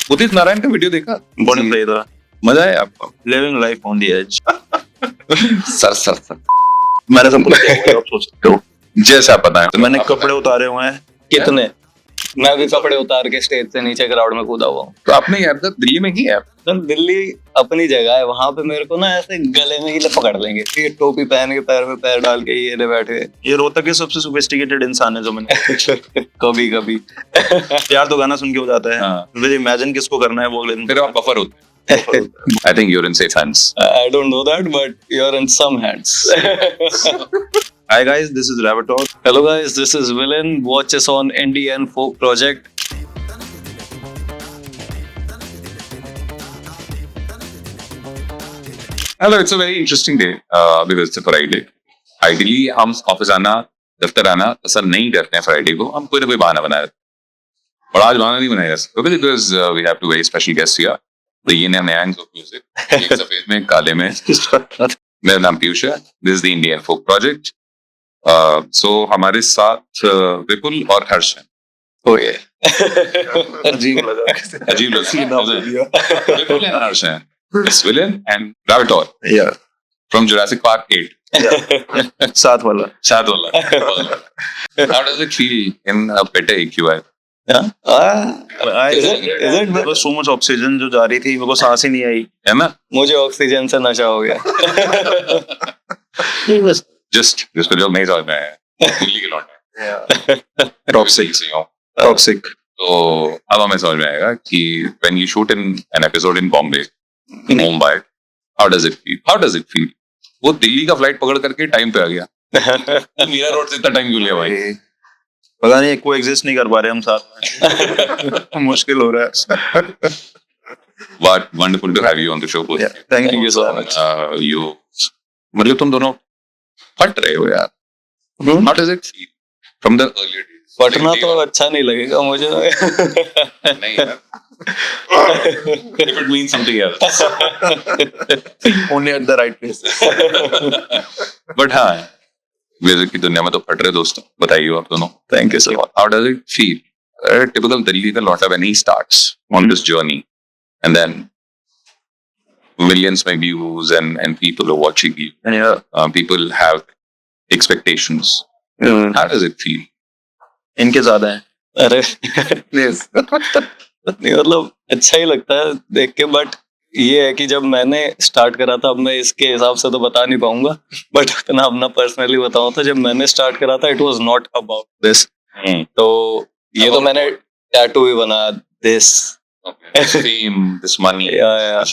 उदित नारायण का वीडियो देखा? बहुत सही था। मजा आया आपको? Living life on the edge. Sir मैंने सब कुछ किया हुआ है, आप सोच सकते हो। जैसा आप बताएं। तो मैंने कपड़े उतारे हुए हैं। कितने? मैं भी कपड़े उतार के स्टेज से नीचे क्राउड में कूदा हुआ हूँ। तो आपने यार दिल्ली में की है? तो दिल्ली अपनी जगह है, वहां पे मेरे को ना ऐसे गले में ही पकड़ लेंगे, ये टोपी पहन के पैर में पैर डाल के ये ले बैठे। ये रोहतक के सबसे सोफिस्टिकेटेड इंसान है जो मैंने कभी कभी प्यार तो गाना सुन के हो जाता है। हाँ। फिर इमेजिन किसको करना है वो अगले दिन। फिर आप बफर होते हैं। I think you're in safe hands. I don't know that, but you're in some hands. Hi guys, this is Ravator. Hello guys, this is Villain. Watch us on Indian Folk Project. Hello, it's a very interesting day because it's a Friday. Ideally हम office आना, दफ्तर आना पसंद नहीं करते हैं Friday को, हम कोई ना कोई बहाना बनाए। और आज बहाना नहीं बनाया because we have two very special guests here. The yin and yang of music. एक सफेद में, काले में। मेरा नाम पीयूष है। This is the Indian Folk Project. So हमारे साथ विपुल और हर्ष हैं। Oh yeah. अजीब लगा। अजीब लगा। विपुल and हर्ष हैं। It's Villain and Ravator Yeah. from Jurassic Park 8. साथ वाला। साथ वाला। How does it feel in a better AQI? Is it? So much oxygen जो जा रही थी, मेरे को सांस ही नहीं आई। है ना? मुझे ऑक्सीजन से नशा हो गया। Just जो नहीं समझ में आया। दिल्ली के लौंडे। टॉक्सिक। टॉक्सिक। तो अब हमें समझ में आएगा कि when you shoot in an episode in Bombay, Mumbai, how does it feel? How does it feel? वो दिल्ली का फ्लाइट पकड़ करके टाइम पे आ गया। मीरा रोड से इतना टाइम क्यों लिया भाई? पता नहीं, को एग्जिस्ट नहीं कर पा रहे हम साथ में। मुश्किल हो रहा है। But wonderful to have you on the show. Thank you so much. You मतलब तुम दोनों फट रहे हो यार। How does it feel from the earlier days? फटना तो अच्छा नहीं लगेगा मुझे। नहीं यार। If it means something else. Only at the right place. But हाँ, म्यूजिक की दुनिया में तो फट रहे दोस्तों। बताइए आप दोनों। Thank you so much. How does it feel? Typical Delhi का लौटा when he starts on this journey, and then millions of views and people are watching you. And yeah, People have expectations. How does it feel? इनके ज्यादा है। अरे नहीं, मतलब अच्छा ही लगता है देख के, बट ये है कि जब मैंने स्टार्ट करा था, अब मैं इसके हिसाब से तो बता नहीं पाऊंगा, बट अपना अपना पर्सनली बताऊं तो जब मैंने स्टार्ट करा था it was not about this. तो ये तो मैंने टैटू भी बना दिस, Fame, this money. या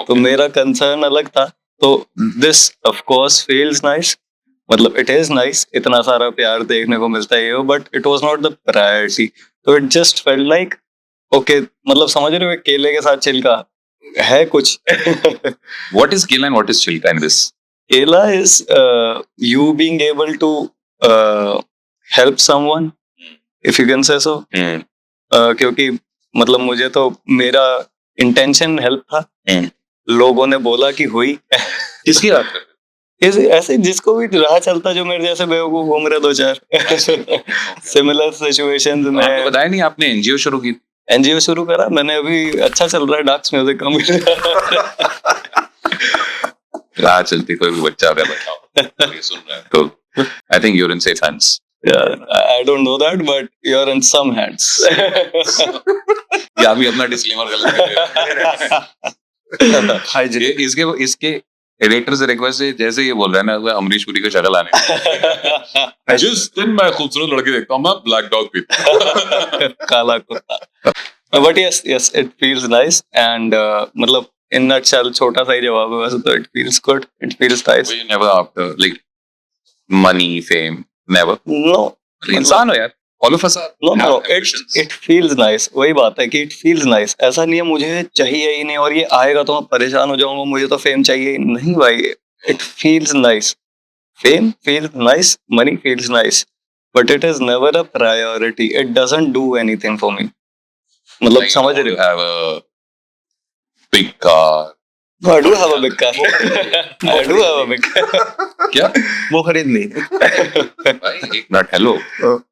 तो मेरा कंसर्न अलग था। तो this of course feels nice, मतलब इट इज नाइस, इतना सारा प्यार देखने को मिलता है ये, but it was not the priority. तो it just felt like okay, मतलब समझ रहे हो, केले के साथ छिलका है कुछ। What is Kela and what is Chilka in this? केला is you being able to help someone, if you can say so. क्योंकि मतलब मुझे तो मेरा इंटेंशन हेल्प था, लोगों ने बोला कि हुई। किसकी बात कर? ऐसे जिसको भी राह चलता, जो मेरे जैसे बेवकूफ घूम रहे दो चार सिमिलर सिचुएशंस में। आपको बताया नहीं आपने एनजीओ शुरू की? एनजीओ शुरू करा मैंने, अभी अच्छा चल रहा है, डाक्स म्यूजिक कंपनी। राह चलती कोई भी बच्चा अगर बताओ ये सुन रहा है तो I think you're in safe hands. I don't know that, but you're in some hands. या भी अपना डिस्क्लेमर कर लेंगे। इसके एडिटर से रिक्वेस्ट है, जैसे ये बोल रहा है ना अमरीश पुरी का शक्ल आने जिस दिन मैं खूबसूरत लड़की देखता हूँ मैं ब्लैक डॉग पीता काला कुत्ता। But yes, it feels nice and मतलब in nutshell छोटा सा ही जवाब है वैसे तो, it feels good, it feels nice. You never after like money, fame, never. No, इंसान हो यार, all of us are. no, have ambitions. it feels nice. वही बात है कि it feels nice. ऐसा नहीं है मुझे चाहिए ही नहीं और ये आएगा तो मैं परेशान हो जाऊंगा, मुझे तो फेम चाहिए ही नहीं भाई। It feels nice. Fame feels nice, money feels nice, but it is never a priority. It doesn't do anything for me. मतलब Like, समझ रहे you हो? have a big car, No, I do have a big car. I do have a big car. क्या वो खरीद ली. भाई एक minute, hello,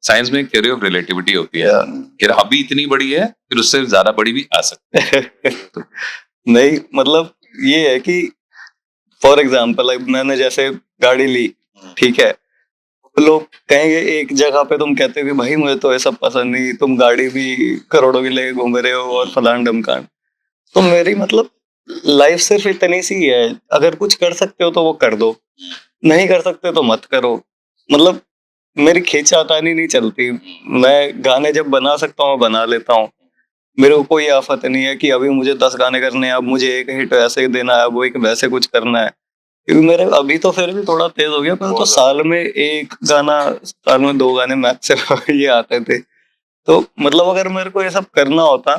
science में थ्योरी ऑफ रिलेटिविटी होती है कि अभी इतनी बड़ी है फिर उससे ज्यादा बड़ी भी आ सकती है. नहीं मतलब ये है कि फॉर एग्जाम्पल मैंने जैसे गाड़ी ली, ठीक है, लोग कहेंगे एक जगह पे तुम कहते हो कि भाई मुझे तो ये सब पसंद नहीं, तुम गाड़ी भी करोड़ों की लेके घूम रहे हो और फलान ढमकान. तो मेरी मतलब लाइफ सिर्फ इतनी सी है, अगर कुछ कर सकते हो तो वो कर दो, नहीं कर सकते तो मत करो. मतलब मेरी खींचातानी नहीं चलती. मैं गाने जब बना सकता हूँ बना लेता हूँ. मेरे को कोई आफत नहीं है कि अभी मुझे 10 गाने करने हैं, अब मुझे एक हिट ऐसे देना है, अब वो एक वैसे कुछ करना है. क्योंकि मेरे अभी तो फिर भी थोड़ा तेज हो गया, पर तो साल में एक गाना, साल में 2 गाने मैक्स से ये आते थे. तो मतलब अगर मेरे को ये सब करना होता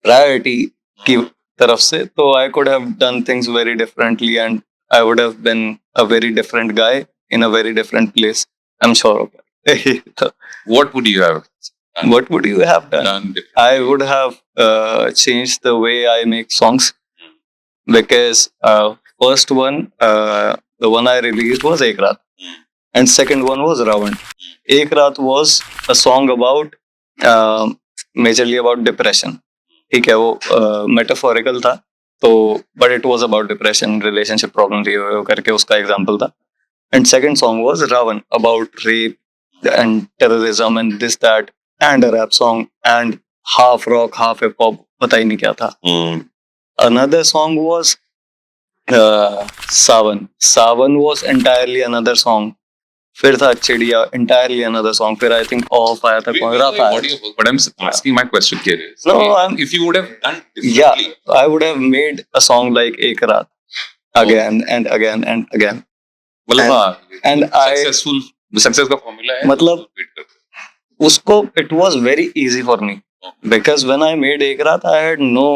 प्रायोरिटी की तरफ से, तो I could have done things very differently and I would have been a very different guy in a very different place. I am sure of that. What would you have What would you have done? done differently? I would have changed the way I make songs, because first one, the one I released was Ek Raat, and second one was Ravan. Ek Raat was a song about majorly about depression. ठीक है, वो metaphorical था, तो but it was about depression, relationship problems ये करके उसका example था. And second song was Ravan, about rape and terrorism and this that, and a rap song and half rock half hip hop, पता ही नहीं क्या था. Another song was Sawan. Sawan was entirely another song. फिर था चिड़िया, entirely another song. फिर I think Off आया था, कौन रहा था. But I'm asking my question here is, No, I'm- if you would have done Yeah, differently, I would have made a song like Ek Raat again and again and again. मतलब हाँ, And I success का formula है. मतलब उसको it was very easy for me, because when I made Ek Raat I had no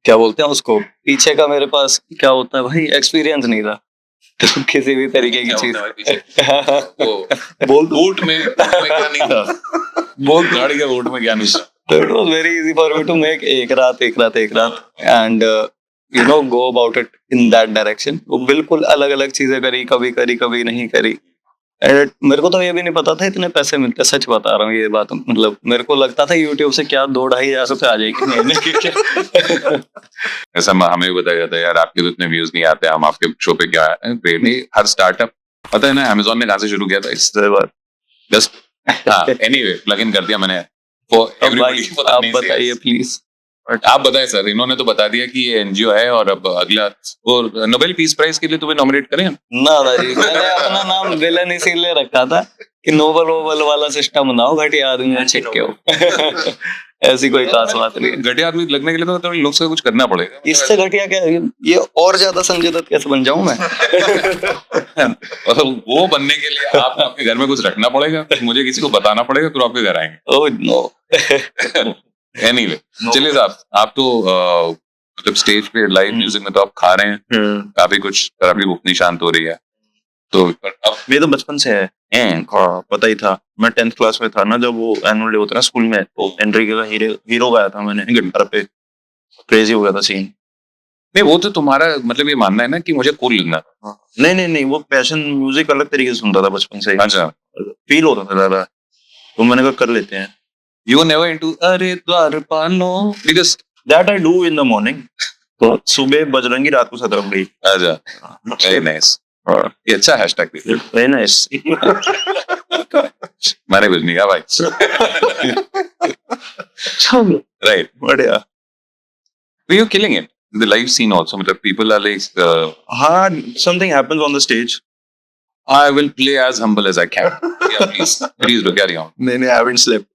क्या बोलते हैं उसको, पीछे का मेरे पास क्या होता है भाई, एक्सपीरियंस नहीं था. तो किसी भी तरीके की चीज बोल बूट में क्या नहीं था, बोल गाड़ी के बूट में क्या नहीं था. तो it was very easy for me to make Ek Raat, Ek Raat, Ek Raat and you know go about it in that direction. वो बिल्कुल अलग अलग चीजें करी, कभी नहीं करी. And मेरे को तो ये भी नहीं पता था इतने पैसे मिलते, सच बता रहा हूँ ये बात. मतलब मेरे को लगता था YouTube से क्या 2-2,500 रुपए आ जाएगी महीने की. ऐसा हमें भी बताया जाता है यार आपके तो इतने व्यूज नहीं आते, हम आपके शो पे क्या है. हर स्टार्टअप पता है ना, अमेज़न ने कहाँ से शुरू किया था इससे बात. जस्ट एनीवे प्लग इन कर दिया मैंने फॉर एवरीबॉडी. आप बताइए प्लीज. आप बताएं सर, इन्होंने तो बता दिया कि ये एनजीओ है और अब अगला वो नोबेल पीस प्राइज के लिए तुम्हें नॉमिनेट करें. ना जी, मैंने अपना नाम विलन इसीलिए रखा था कि नोबल वोबल वाला सिस्टम बनाओ, घटिया आदमी में छिटके हो. ऐसी कोई खास बात नहीं. घटिया आदमी लगने के लिए तो लोग से कुछ करना पड़ेगा. इससे घटिया क्या, ये और ज्यादा संजय दत्त कैसे बन जाऊं मैं. और वो बनने के लिए आप आपके घर में कुछ रखना पड़ेगा, मुझे किसी को बताना पड़ेगा, फिर आपके घर आएंगे. Oh no. एनीवे चलिए साहब, आप तो मतलब स्टेज पे लाइव म्यूजिक में तो आप खा रहे हैं काफी कुछ, पर आपकी भूख नहीं शांत हो रही है. तो अब मेरे तो बचपन से है. पता ही था. मैं 10th क्लास में था ना जब वो एनुअल डे होता है स्कूल में, तो एंट्री का हीरो गाया था मैंने गिटार पे. क्रेजी हो गया था सीन. नहीं वो तो तुम्हारा मतलब ये मानना है ना कि मुझे कूल लगना था. नहीं वो पैशन म्यूजिक अलग तरीके से सुनता था बचपन से. अच्छा, फील होता था ज्यादा, तो मैंने कहा कर लेते हैं. You were never into अरे द्वारपालो because That I do in the morning. तो सुबह बजरंगी, रात को सतरंगी. अच्छा, very nice. ये अच्छा हैशटैग भी. Very nice. मैंने कुछ नहीं कहा भाई. Right. बढ़िया. But you're killing it. The live scene also. मतलब people are like, हाँ, something happens on the stage. I will play as humble as I can. Yeah, please do carry on. नहीं, I haven't slept.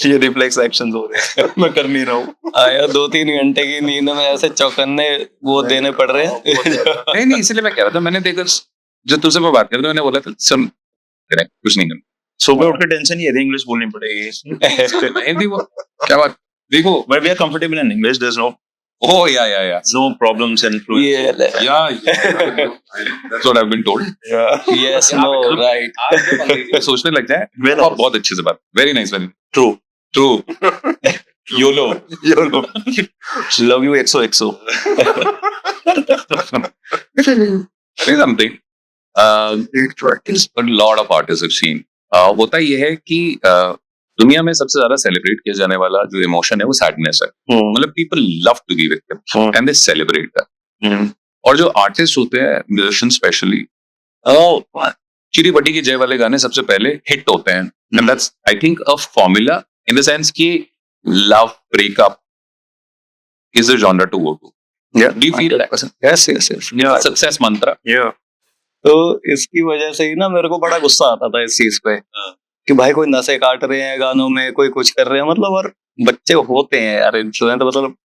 ये reflex actions हो रहे हैं. मैं कर नहीं रहा हूँ. आया 2-3 घंटे की नींद में ऐसे चौकन्ने वो देने पड़ रहे हैं. नहीं इसलिए मैं कह रहा था, मैंने देखा जो तुझसे मैं बात कर रहा था, मैंने बोला था सुन करें कुछ नहीं करना. सुबह उठ के टेंशन ही है, इंग्लिश बोलनी पड़ेगी. हिंदी वो क्या बात. देखो But we are comfortable in English. There's no yeah. no problems and fluent. Yeah. That's what I've been told. Yes, no, right. आप सोचने लग जाए Well, बहुत अच्छे से बात. Very nice, very true. YOLO. Love you XOXO. Say something. But lot of artists have seen. होता ये है कि दुनिया में सबसे ज्यादा सेलिब्रेट किया जाने वाला जो इमोशन है वो सैडनेस है. मतलब people love to be victims and they celebrate that. और जो आर्टिस्ट होते हैं, म्यूजिशियन स्पेशली, चिरी बड्डी के जय वाले गाने सबसे पहले हिट होते हैं. And that's I think a formula in the sense कि love breakup is the genre to go to. Do you feel that? Yes yes yes. Success mantra. तो इसकी वजह से ही ना मेरे को बड़ा गुस्सा आता था इस चीज पे कि भाई कोई नशे काट रहे हैं गानों में, कोई कुछ कर रहे हैं, मतलब और बच्चे होते हैं यार इन्फ्लुएंस. तो मतलब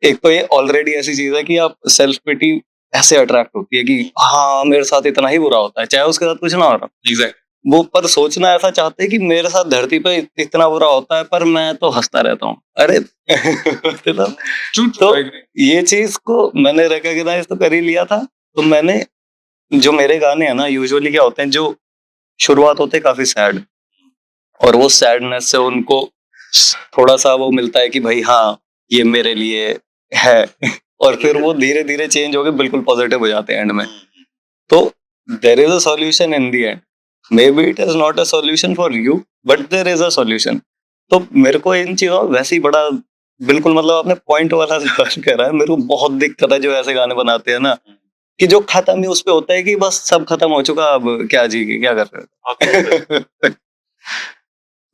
एक तो ये ऑलरेडी ऐसी चीज है कि आप सेल्फ पिटी ऐसे अट्रैक्ट होती है कि हाँ मेरे साथ इतना ही बुरा होता है, चाहे उसके साथ कुछ ना हो रहा. एग्जैक्ट. वो पर सोचना ऐसा चाहते हैं कि मेरे साथ धरती पे इतना बुरा होता है पर मैं तो हंसता रहता हूँ. अरे तो ये चीज को मैंने रिकॉग्नाइज तो कर ही लिया था. तो मैंने जो मेरे गाने हैं ना यूजुअली क्या होते हैं, जो शुरुआत होते हैं काफी सैड, और वो सैडनेस से उनको थोड़ा सा वो मिलता है कि भाई हाँ ये मेरे लिए है, और फिर वो धीरे धीरे चेंज होके बिल्कुल पॉजिटिव हो जाते हैं एंड में. तो there is a solution in the end. Maybe it is not a solution for you but there is a solution. तो मेरे को इन चीजों वैसे ही बड़ा बिल्कुल मतलब आपने पॉइंट वाला सवाल करा है. मेरे को बहुत दिक्कत है जो ऐसे गाने बनाते हैं ना कि जो खत्म ही उस पे होता है कि बस सब खत्म हो चुका, अब क्या जी के क्या कर रहे हो.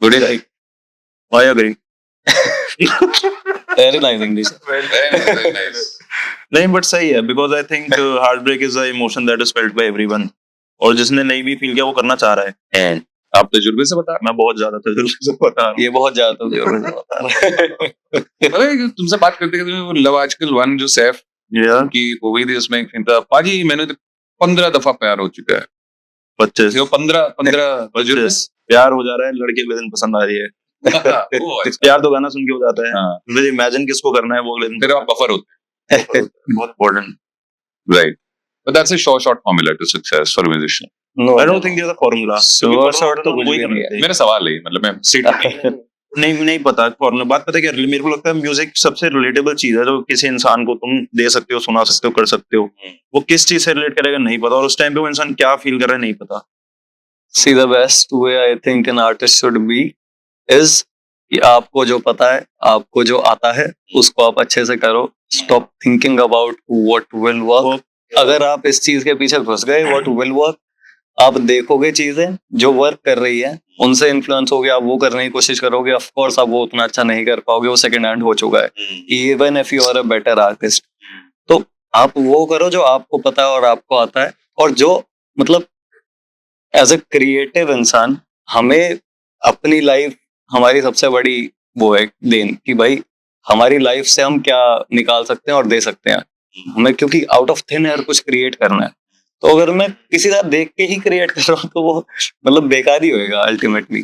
Would you like? I agree. Very nice English. Very nice. नहीं बट सही है, because I think heartbreak is an emotion that is felt by everyone, और जिसने नहीं भी फील किया वो करना चाह रहा है. एंड आप तजुर्बे से बता. मैं बहुत ज्यादा तजुर्बे से बता रहा हूँ. ये बहुत ज्यादा तजुर्बे से बता रहा है. तुमसे बात करते करते वो लव आजकल वन जो सैफ की हो गई थी उसमें पाजी मैंने तो 15 दफा प्यार हो चुका है. 25 15 प्यार हो जा रहा है, लड़के विलन पसंद आ रही है. प्यार तो गाना सुन के हो जाता है. फिर इमेजिन किसको करना है वो फिर आप बफर होते हैं. बहुत important. Right. But that's a short formula to success for a musician. No, I don't think there's a formula. short तो कुछ भी नहीं है. मेरा सवाल है मतलब मैं नहीं पता फॉर्मूला. बात पता क्या, मेरे को लगता है म्यूजिक सबसे रिलेटेबल चीज है जो किसी इंसान को तुम दे सकते हो, सुना सकते हो, कर सकते हो. वो किस चीज से रिलेट करेगा नहीं पता, और उस टाइम पे वो इंसान क्या फील कर रहा है नहीं पता. See, the best way I think an artist should be is कि आपको जो पता है, आपको जो आता है, उसको आप अच्छे से करो. Stop thinking about what will work. अगर आप इस चीज के पीछे घुस गए, what will work, आप देखोगे चीजें जो वर्क कर रही है, उनसे इन्फ्लुएंस हो गया, आप वो करने की कोशिश करोगे. ऑफ कोर्स आप वो उतना अच्छा नहीं कर पाओगे, वो सेकंड हैंड हो चुका है. Even if you are a better artist, तो आप वो करो जो आपको पता है और आपको आता है. और जो मतलब एज ए क्रिएटिव इंसान, हमें अपनी लाइफ हमारी सबसे बड़ी वो है देन कि भाई हमारी लाइफ से हम क्या निकाल सकते हैं और दे सकते हैं हमें, क्योंकि आउट ऑफ थिन एयर कुछ क्रिएट करना है. तो अगर मैं किसी का देख के ही क्रिएट कर रहा हूँ तो वो मतलब बेकार ही होएगा अल्टीमेटली.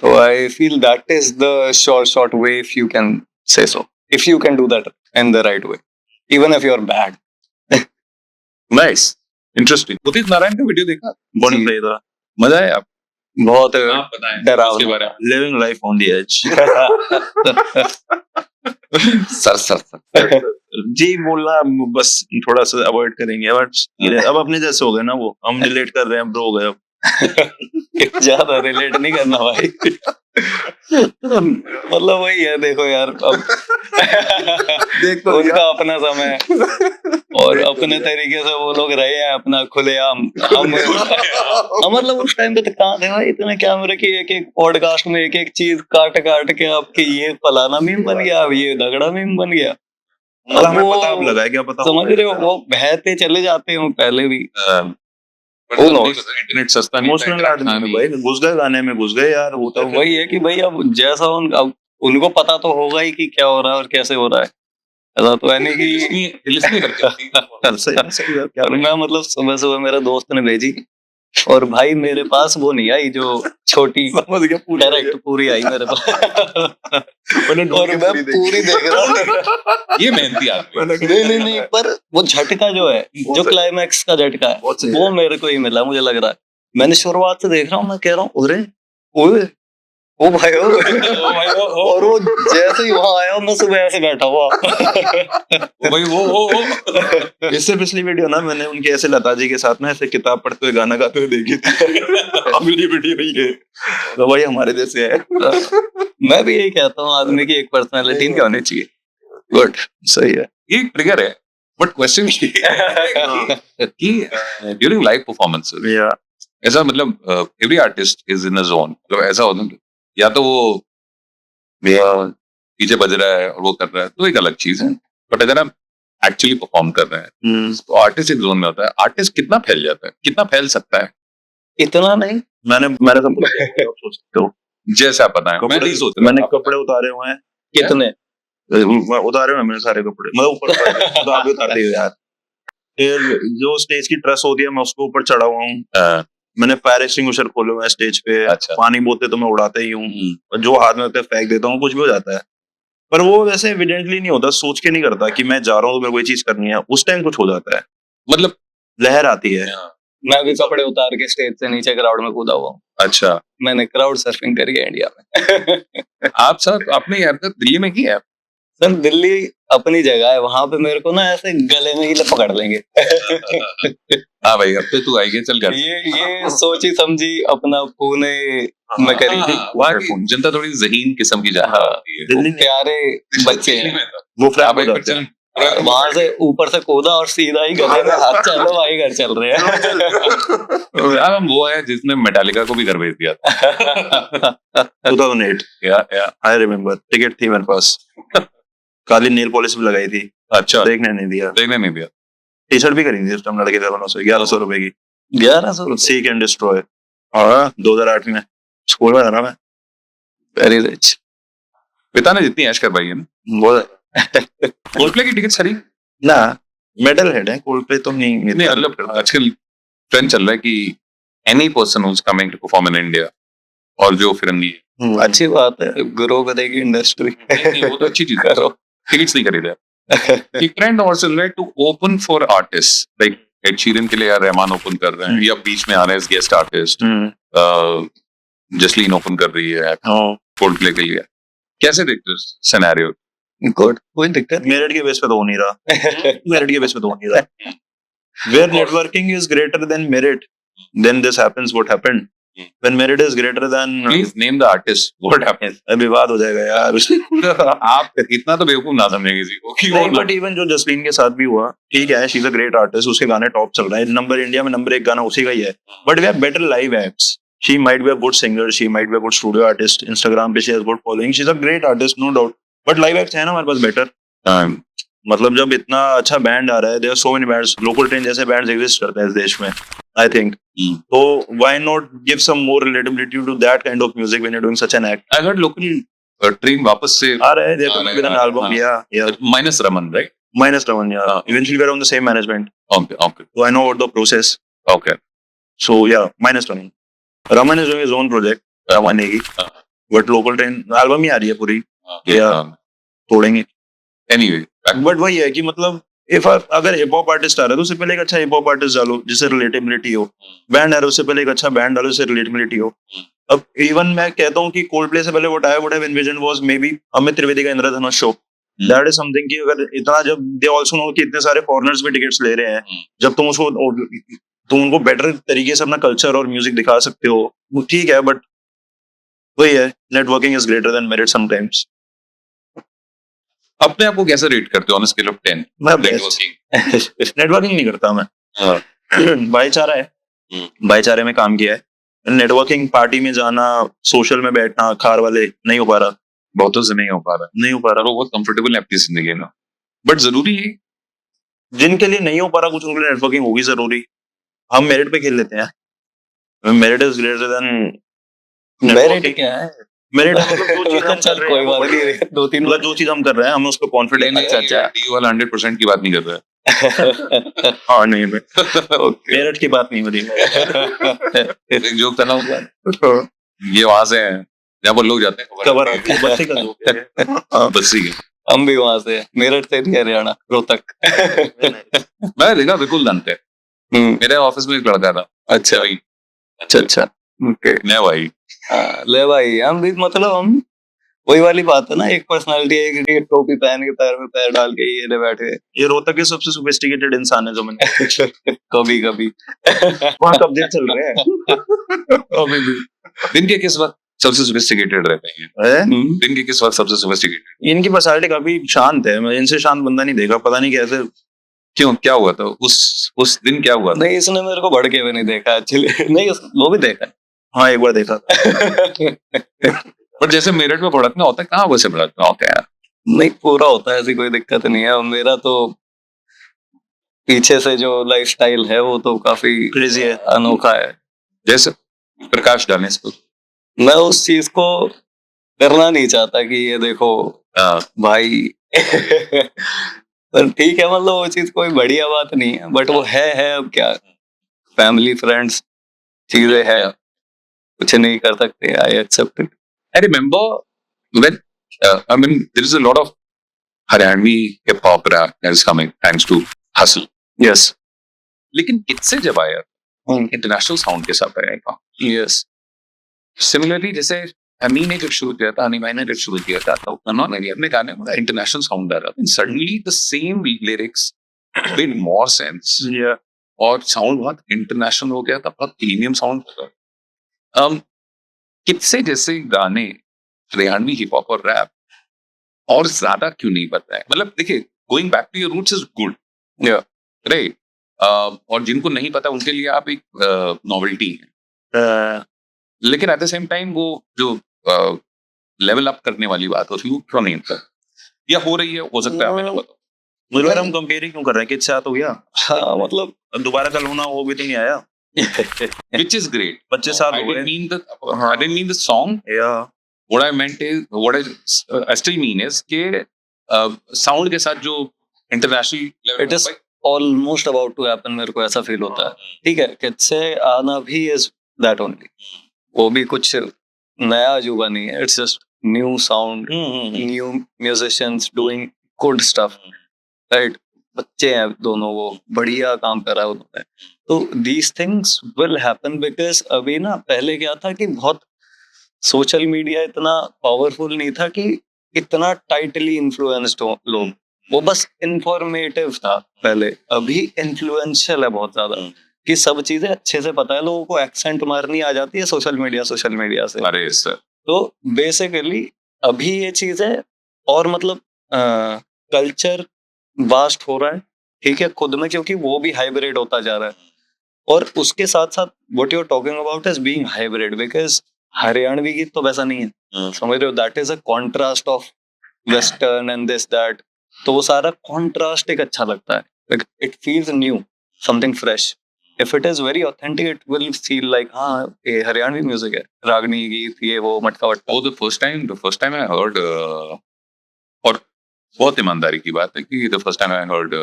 तो I feel that is the short way if you can say so, if you can do that in the right way, even if you are bad. Nice, interesting. Udit Narayan का वीडियो देखा? बहुत सही था, मजा आया. आप बहुत बताएं उसके बारे में. Living life on the edge. Sir ji बोलना बस थोड़ा सा अवॉइड करेंगे, बट अब अपने जैसे हो गए ना, वो हम रिलेट कर रहे हैं, ब्रो हो गए अब. ज्यादा रिलेट नहीं करना भाई. मतलब वही है, देखो यार अब देखो उनका अपना समय और अपने तरीके से वो लोग रहे हैं अपना खुलेआम. हम मतलब उस टाइम पे तो कहाँ थे भाई, इतने कैमरे की एक एक पॉडकास्ट में एक एक चीज काट के आपके ये फलाना मीम बन गया, अब ये दगड़ा मीम बन गया. अब हमें पता अब लगा है, क्या पता समझ रहे हो, वो बहते चले जाते हैं पहले भी. इंटरनेट सस्ता नहीं, इमोशनल आदमी भाई घुस गए गाने में, घुस गए यार. वो तो वही है कि भाई अब जैसा उनको पता तो होगा ही कि क्या हो रहा है और कैसे हो रहा है. ऐसा तो है नहीं कि मैं मतलब सुबह मेरा दोस्त ने भेजी और भाई मेरे पास वो नहीं आई जो छोटी डायरेक्ट पूरी आई मेरे पास. और मैं पूरी देख रहा हूँ. ये मेहनती आदमी. नहीं पर वो झटका जो है, जो क्लाइमैक्स का झटका है, वो मेरे को ही मिला. मुझे लग रहा है मैंने शुरुआत से देख रहा हूँ, मैं कह रहा हूँ अरे ओए ओ भाई ओ और वो जैसे ही वहां आया मैं सुबह ऐसे बैठा हुआ भाई वो इससे पिछली वीडियो ना मैंने उनके ऐसे लता जी के साथ ना ऐसे किताब पढ़ते हुए गाना गाते हुए देखी थी। अगली वीडियो ये तो भाई हमारे जैसे है। मैं भी यही कहता हूँ आदमी की एक पर्सनालिटी नहीं होनी चाहिए। गुड, सही है। ये ट्रिगर है, बट क्वेश्चन कि ड्यूरिंग लाइव परफॉर्मेंसेस या ऐसा मतलब every artist is in a zone, मतलब ऐसा होता है या तो वो पीछे बज रहा है और वो कर रहा है तो एक अलग चीज है, बट अगर हम एक्चुअली परफॉर्म कर रहे हैं तो आर्टिस्ट एक जोन में होता है। आर्टिस्ट कितना फैल जाता है, कितना फैल सकता है? इतना नहीं। मैंने सब सोच सकते हो जैसे आप बताएं, मैं नहीं सोच रहा। मैंने कपड़े उतारे हुए हैं। कितने उतारे हुए हैं मैंने सारे कपड़े, मतलब ऊपर तो आप भी उतारते हो यार। फिर जो स्टेज की ट्रस होती है मैं उसके ऊपर चढ़ा हुआ हूँ। मैंने फायर एक्सटिंग्विशर खोले हुए हैं स्टेज पे। अच्छा। पानी बोलते तो मैं उड़ाता ही हूँ, जो हाथ में होता है फेंक देता हूँ, कुछ भी हो जाता है। पर वो वैसे एविडेंटली नहीं होता, सोच के नहीं करता कि मैं जा रहा हूँ तो मेरे को ये चीज करनी है। उस टाइम कुछ हो जाता है, मतलब लहर आती है। मैं भी कपड़े उतार के स्टेज से नीचे क्राउड में कूदा हुआ हूँ। अच्छा, मैंने क्राउड सर्फिंग करी है इंडिया में। आप सर आपने यार तक दिल्ली में किया है? सर दिल्ली अपनी जगह है, वहां पे मेरे को ना ऐसे गले में ही पकड़ लेंगे। हाँ भाई, अब तो तू आएगी, चल कर। ये सोची समझी अपना पुणे में करी थी। वहाँ की जनता थोड़ी ज़हीन किस्म की जनता होती है। दिल्ली प्यारे बच्चे हैं। वो फ्लैप हो भाई, जाते हैं। वहां से ऊपर से कूदा और सीधा ही गले में हाथ, चलो भाई घर चल रहे हैं। यार हम वो है जिसने मेटालिका को भी घर भेज दिया था। 2008 या आई रिमेम्बर। टिकट थी मेरे पास, काली नेल पॉलिश भी लगाई थी। अच्छा, देखने नहीं दिया। देखने नहीं दिया। टी शर्ट भी खरीदी उस टाइम लड़के थे, 1100 रुपए की। 1100 सीक एंड डिस्ट्रॉय। हाँ 2008 में स्कूल में था ना मैं। Very rich. पिता ने जितनी ऐश करवाई है ना। वो कोल्डप्ले की टिकट सारी ना मेडल हेड है, कोल्डप्ले तो नहीं। नहीं, मतलब आजकल ट्रेंड चल रहा है कि any person who is coming to perform in India और जो फ्रेंडली है, अच्छी बात है, ग्रो करेगी इंडस्ट्री। वो तो अच्छी चीज है। टिकट्स नहीं खरीदे। एक ट्रेंड और चल रहा है to open for artist, like Ed Sheeran के लिए यार रहमान ओपन कर रहे हैं, या बीच में आ रहे हैं गेस्ट आर्टिस्ट, जसलीन ओपन कर रही है कोल्डप्ले के लिए। कैसे देखते हो सिनेरियो? गुड, कोई दिक्कत मेरिट के बेस पे तो हो नहीं रहा। मेरिट के बेस पे तो हो नहीं रहा। Where networking is greater than merit, then this happens what happened. When merit is greater than, please name the artist, what happens? विवाद हो जाएगा यार। आप इतना तो बेवकूफ ना समझे किसी को कि नहीं, बट इवन जो जसलीन के साथ भी हुआ, ठीक है, she is a great artist, उसके गाने टॉप चल रहे हैं, नंबर इंडिया में नंबर 1 गाना उसी का ही है। But we have better live acts. She might be a good singer, she might be a good studio artist, Instagram पे she has good following, she is a great artist, no doubt. But live acts है ना हमारे पास better. मतलब जब इतना अच्छा band आ रहा है, there are so many bands, local train जैसे बैंड्स एग्जिस्ट करते हैं इस देश में, आई थिंक। तो why not give some more relatability to that kind of music when you are doing such an act. I heard local train वापस से आ रहा है, they are coming with an album, या minus Raman, right? minus Raman, yeah. Eventually we are on the same management, Okay. so I know what the process. Okay. So yeah, minus Raman. Raman is doing his own project, Raman Negi. But local train album ही आ रही है पूरी, तोड़ेंगे। Anyway, but वही है कि मतलब अगर hip hop artist आ रहा है तो उससे पहले एक अच्छा हिप हॉप आर्टिस्ट डालो जिससे रिलेटेबिलिटी हो। बैंड आ रहा है उससे पहले एक अच्छा बैंड डालो जिससे रिलेटेबिलिटी हो। अब इवन मैं कहता हूँ कि कोल्डप्ले से पहले what I would have envisioned was maybe Amit Trivedi का Indradhanush show. That is something कि अगर इतना, जब दे आल्सो नो कि इतने सारे फॉरेनर्स भी टिकट्स ले रहे हैं, जब तुम उनको बेटर तरीके से अपना कल्चर और म्यूजिक दिखा सकते हो, ठीक है। बट वही है, networking is greater than merit sometimes. अपने आप को कैसे रेट करते हो ऑन स्केल ऑफ 10? मैं नेटवर्किंग नहीं करता मैं। भाईचारा है, भाईचारे में काम किया है। नेटवर्किंग, पार्टी में जाना, सोशल में बैठना, खार वाले नहीं हो पा रहा, बहुतों से नहीं हो पा रहा। वो बहुत कंफर्टेबल है अपनी जिंदगी है ना, बट जरूरी है। जिनके लिए नहीं हो पा रहा कुछ, उनके लिए नेटवर्किंग होगी जरूरी। हम मेरिट पे खेल लेते हैं। Merit is greater than merit क्या है? मेरिट मतलब जो चीज हम कर रहे हैं, कोई बात नहीं, 2-3 मतलब जो चीज हम कर रहे हैं हमें उस पर कॉन्फिडेंस। अच्छा, डी वाला 100% की बात नहीं कर रहा है। हाँ नहीं, मेरिट की बात नहीं हो रही। एक जोक था ना, ये वहां से है जहाँ पर लोग जाते हैं कवर आती है, बस्सी का जोक है। बस्सी के। हम भी वहां से, मेरठ से नहीं, हरियाणा, रोहतक। मैं देखा बिल्कुल जानते हैं। मेरे ऑफिस में एक लड़का था। अच्छा, भाई, अच्छा, ओके, नया भाई, ले भाई हम भी मतलब हम वही वाली बात है ना, एक पर्सनालिटी एक टोपी पहन के पैर में पैर डाल के ये ले बैठे ये रोहतक के सबसे सोफिस्टिकेटेड इंसान है जो मैंने कभी कभी वहाँ कब दिन चल रहे हैं अभी भी दिन के किस वक्त सबसे सोफिस्टिकेटेड रहते हैं? है? दिन के किस वक्त सबसे सोफिस्टिकेटेड? इनकी पर्सनालिटी काफी शांत है, मैं इनसे शांत बंदा नहीं देखा, पता नहीं कैसे। क्यों, क्या हुआ था उस दिन, क्या हुआ था? नहीं इसने मेरे को भड़के हुए नहीं देखा एक्चुअली नहीं वो भी देखा हाँ एक बार देखा था। पर जैसे मेरठ में भड़कना होता है, कहाँ वैसे भड़कना होता है यार? नहीं पूरा होता है, ऐसी कोई दिक्कत नहीं है। मेरा तो पीछे से जो लाइफस्टाइल है वो तो काफी क्रेजी है, अनोखा है। जैसे प्रकाश डालने से मैं उस चीज को करना नहीं चाहता कि ये देखो भाई पर ठीक है, मतलब वो चीज कोई बढ़िया बात नहीं है, बट वो है अब क्या, फैमिली फ्रेंड्स चीजें है, कुछ नहीं कर सकते। I accept it. I remember when I mean there is a lot of Haryanvi hip hop rap that is coming thanks to Hustle. Yes लेकिन किससे जब आया इंटरनेशनल साउंड के साथ आया? यस सिमिलरली जैसे हमी ने जब शुरू किया था, अनिमा ने जब शुरू किया था, तो उन्होंने भी अपने गाने में इंटरनेशनल साउंड आ रहा था, suddenly the same lyrics made more sense और साउंड बहुत इंटरनेशनल हो गया था, बहुत प्रीमियम साउंड था। किससे जैसे गाने हरियाणवी हिप हॉप और रैप और ज्यादा क्यों नहीं पता है? मतलब देखिए, going back to your roots is good, right, और जिनको नहीं पता उनके लिए आप एक नॉवेल्टी है, लेकिन एट द सेम टाइम वो जो लेवल अप करने वाली बात होती है वो क्यों नहीं होता, या हो रही है, हो सकता है हमें ना पता। मुझे लग रहा है हम कंपेयर ही क्यों कर रहे हैं, किससे तो गया हाँ मतलब दोबारा कल होना, वो भी तो नहीं आया। Which is great. 25 साल I हो गए। didn't mean the song. Yeah. What I meant is, what I still mean is कि sound के साथ जो international level it is almost about to happen, मेरे को ऐसा फील होता है। ठीक है, किससे आना भी इज दैट ओनली, वो भी कुछ नया अजूबा नहीं है, it's just new sound, new musicians doing good stuff, right. बच्चे हैं दोनों, वो बढ़िया काम कर रहा है उन्होंने, तो these things will happen because अभी ना, पहले क्या था कि बहुत सोशल मीडिया इतना पावरफुल नहीं था कि इतना टाइटली इन्फ्लुएंस्ड हो लोग, वो बस इंफॉर्मेटिव था पहले। अभी इन्फ्लुएंशियल है बहुत ज्यादा, कि सब चीजें अच्छे से पता है लोगों को, एक्सेंट मारनी आ जाती है सोशल मीडिया से। अरे सर, तो बेसिकली अभी ये चीज है, और मतलब कल्चर वास्ट हो रहा है, ठीक है, खुद में, क्योंकि वो भी हाइब्रिड होता जा रहा है। और उसके साथ साथ what you are talking about is being hybrid, because Haryanvi गीत तो वैसा नहीं है, समझ रहे हो, that is a contrast of western and this that, तो वो सारा कॉन्ट्रास्ट एक अच्छा लगता है, it feels new, something fresh. If it is very authentic it will feel like हाँ ये हरियाणवी म्यूजिक है, रागनी गीत, ये वो मटका वटका। वो the first time I heard और बहुत ईमानदारी की बात है कि the first time I heard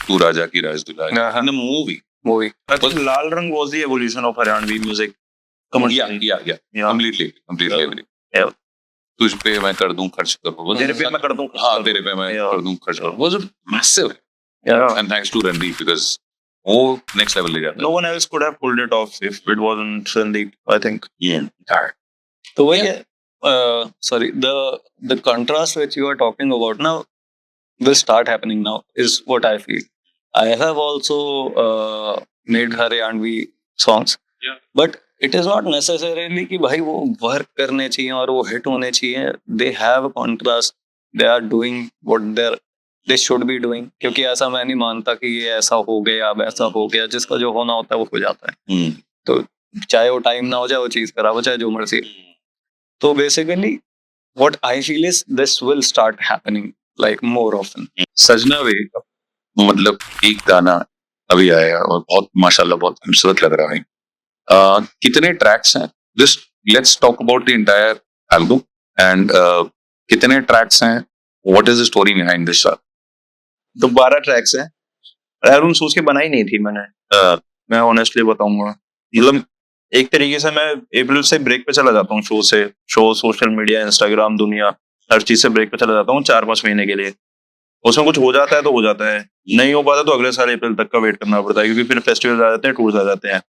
तू राजा की राजदुल्ला in the movie. I think लाल रंग was the evolution of Haryanvi music. Yeah, completely agree. Yeah. तुझ पे मैं कर दूं खर्च करूं, तेरे पे मैं कर दूं, हाँ तेरे पे मैं कर दूं खर्च करूं, was massive, Yeah. and thanks to Randeep because वो next level ले जाता No one else could have pulled it off if it wasn't Sandeep, I think. है। तो वही है, sorry, the contrast which you are talking about now will start happening now is what I feel. I have also made Haryanvi songs, but it is not necessarily कि भाई वो work करने चाहिए और वो hit होने चाहिए। They have a contrast, they are doing what they should be doing, क्योंकि ऐसा मैं नहीं मानता कि ये ऐसा हो गया अब ऐसा हो गया, जिसका जो होना होता है वो हो जाता है। तो चाहे वो टाइम ना हो जाए, वो चीज खराब हो, चाहे जो मर्जी। तो basically what I feel is this will start happening like more often. सजना वे मतलब एक गाना अभी आया और बहुत माशाल्लाह बहुत खूबसूरत लग रहा है। कितने ट्रैक्स हैं? Just let's talk about the entire album and कितने ट्रैक्स हैं? What is the story behind this song? तो 12 ट्रैक्स हैं। एल्बम सोच के बनाई नहीं थी मैंने, मैं ऑनेस्टली बताऊंगा। मतलब एक तरीके से मैं अप्रैल से ब्रेक पे चला जाता हूँ, शो सोशल मीडिया इंस्टाग्राम दुनिया हर चीज से ब्रेक पे चला जाता हूँ 4-5 महीने के लिए। उसमें कुछ हो जाता है तो हो जाता है, नहीं हो पाता तो अगले साल अप्रैल तक का वेट करना पड़ता है, क्योंकि फिर फेस्टिवल आ जाते हैं, टूर्स आ जाते हैं।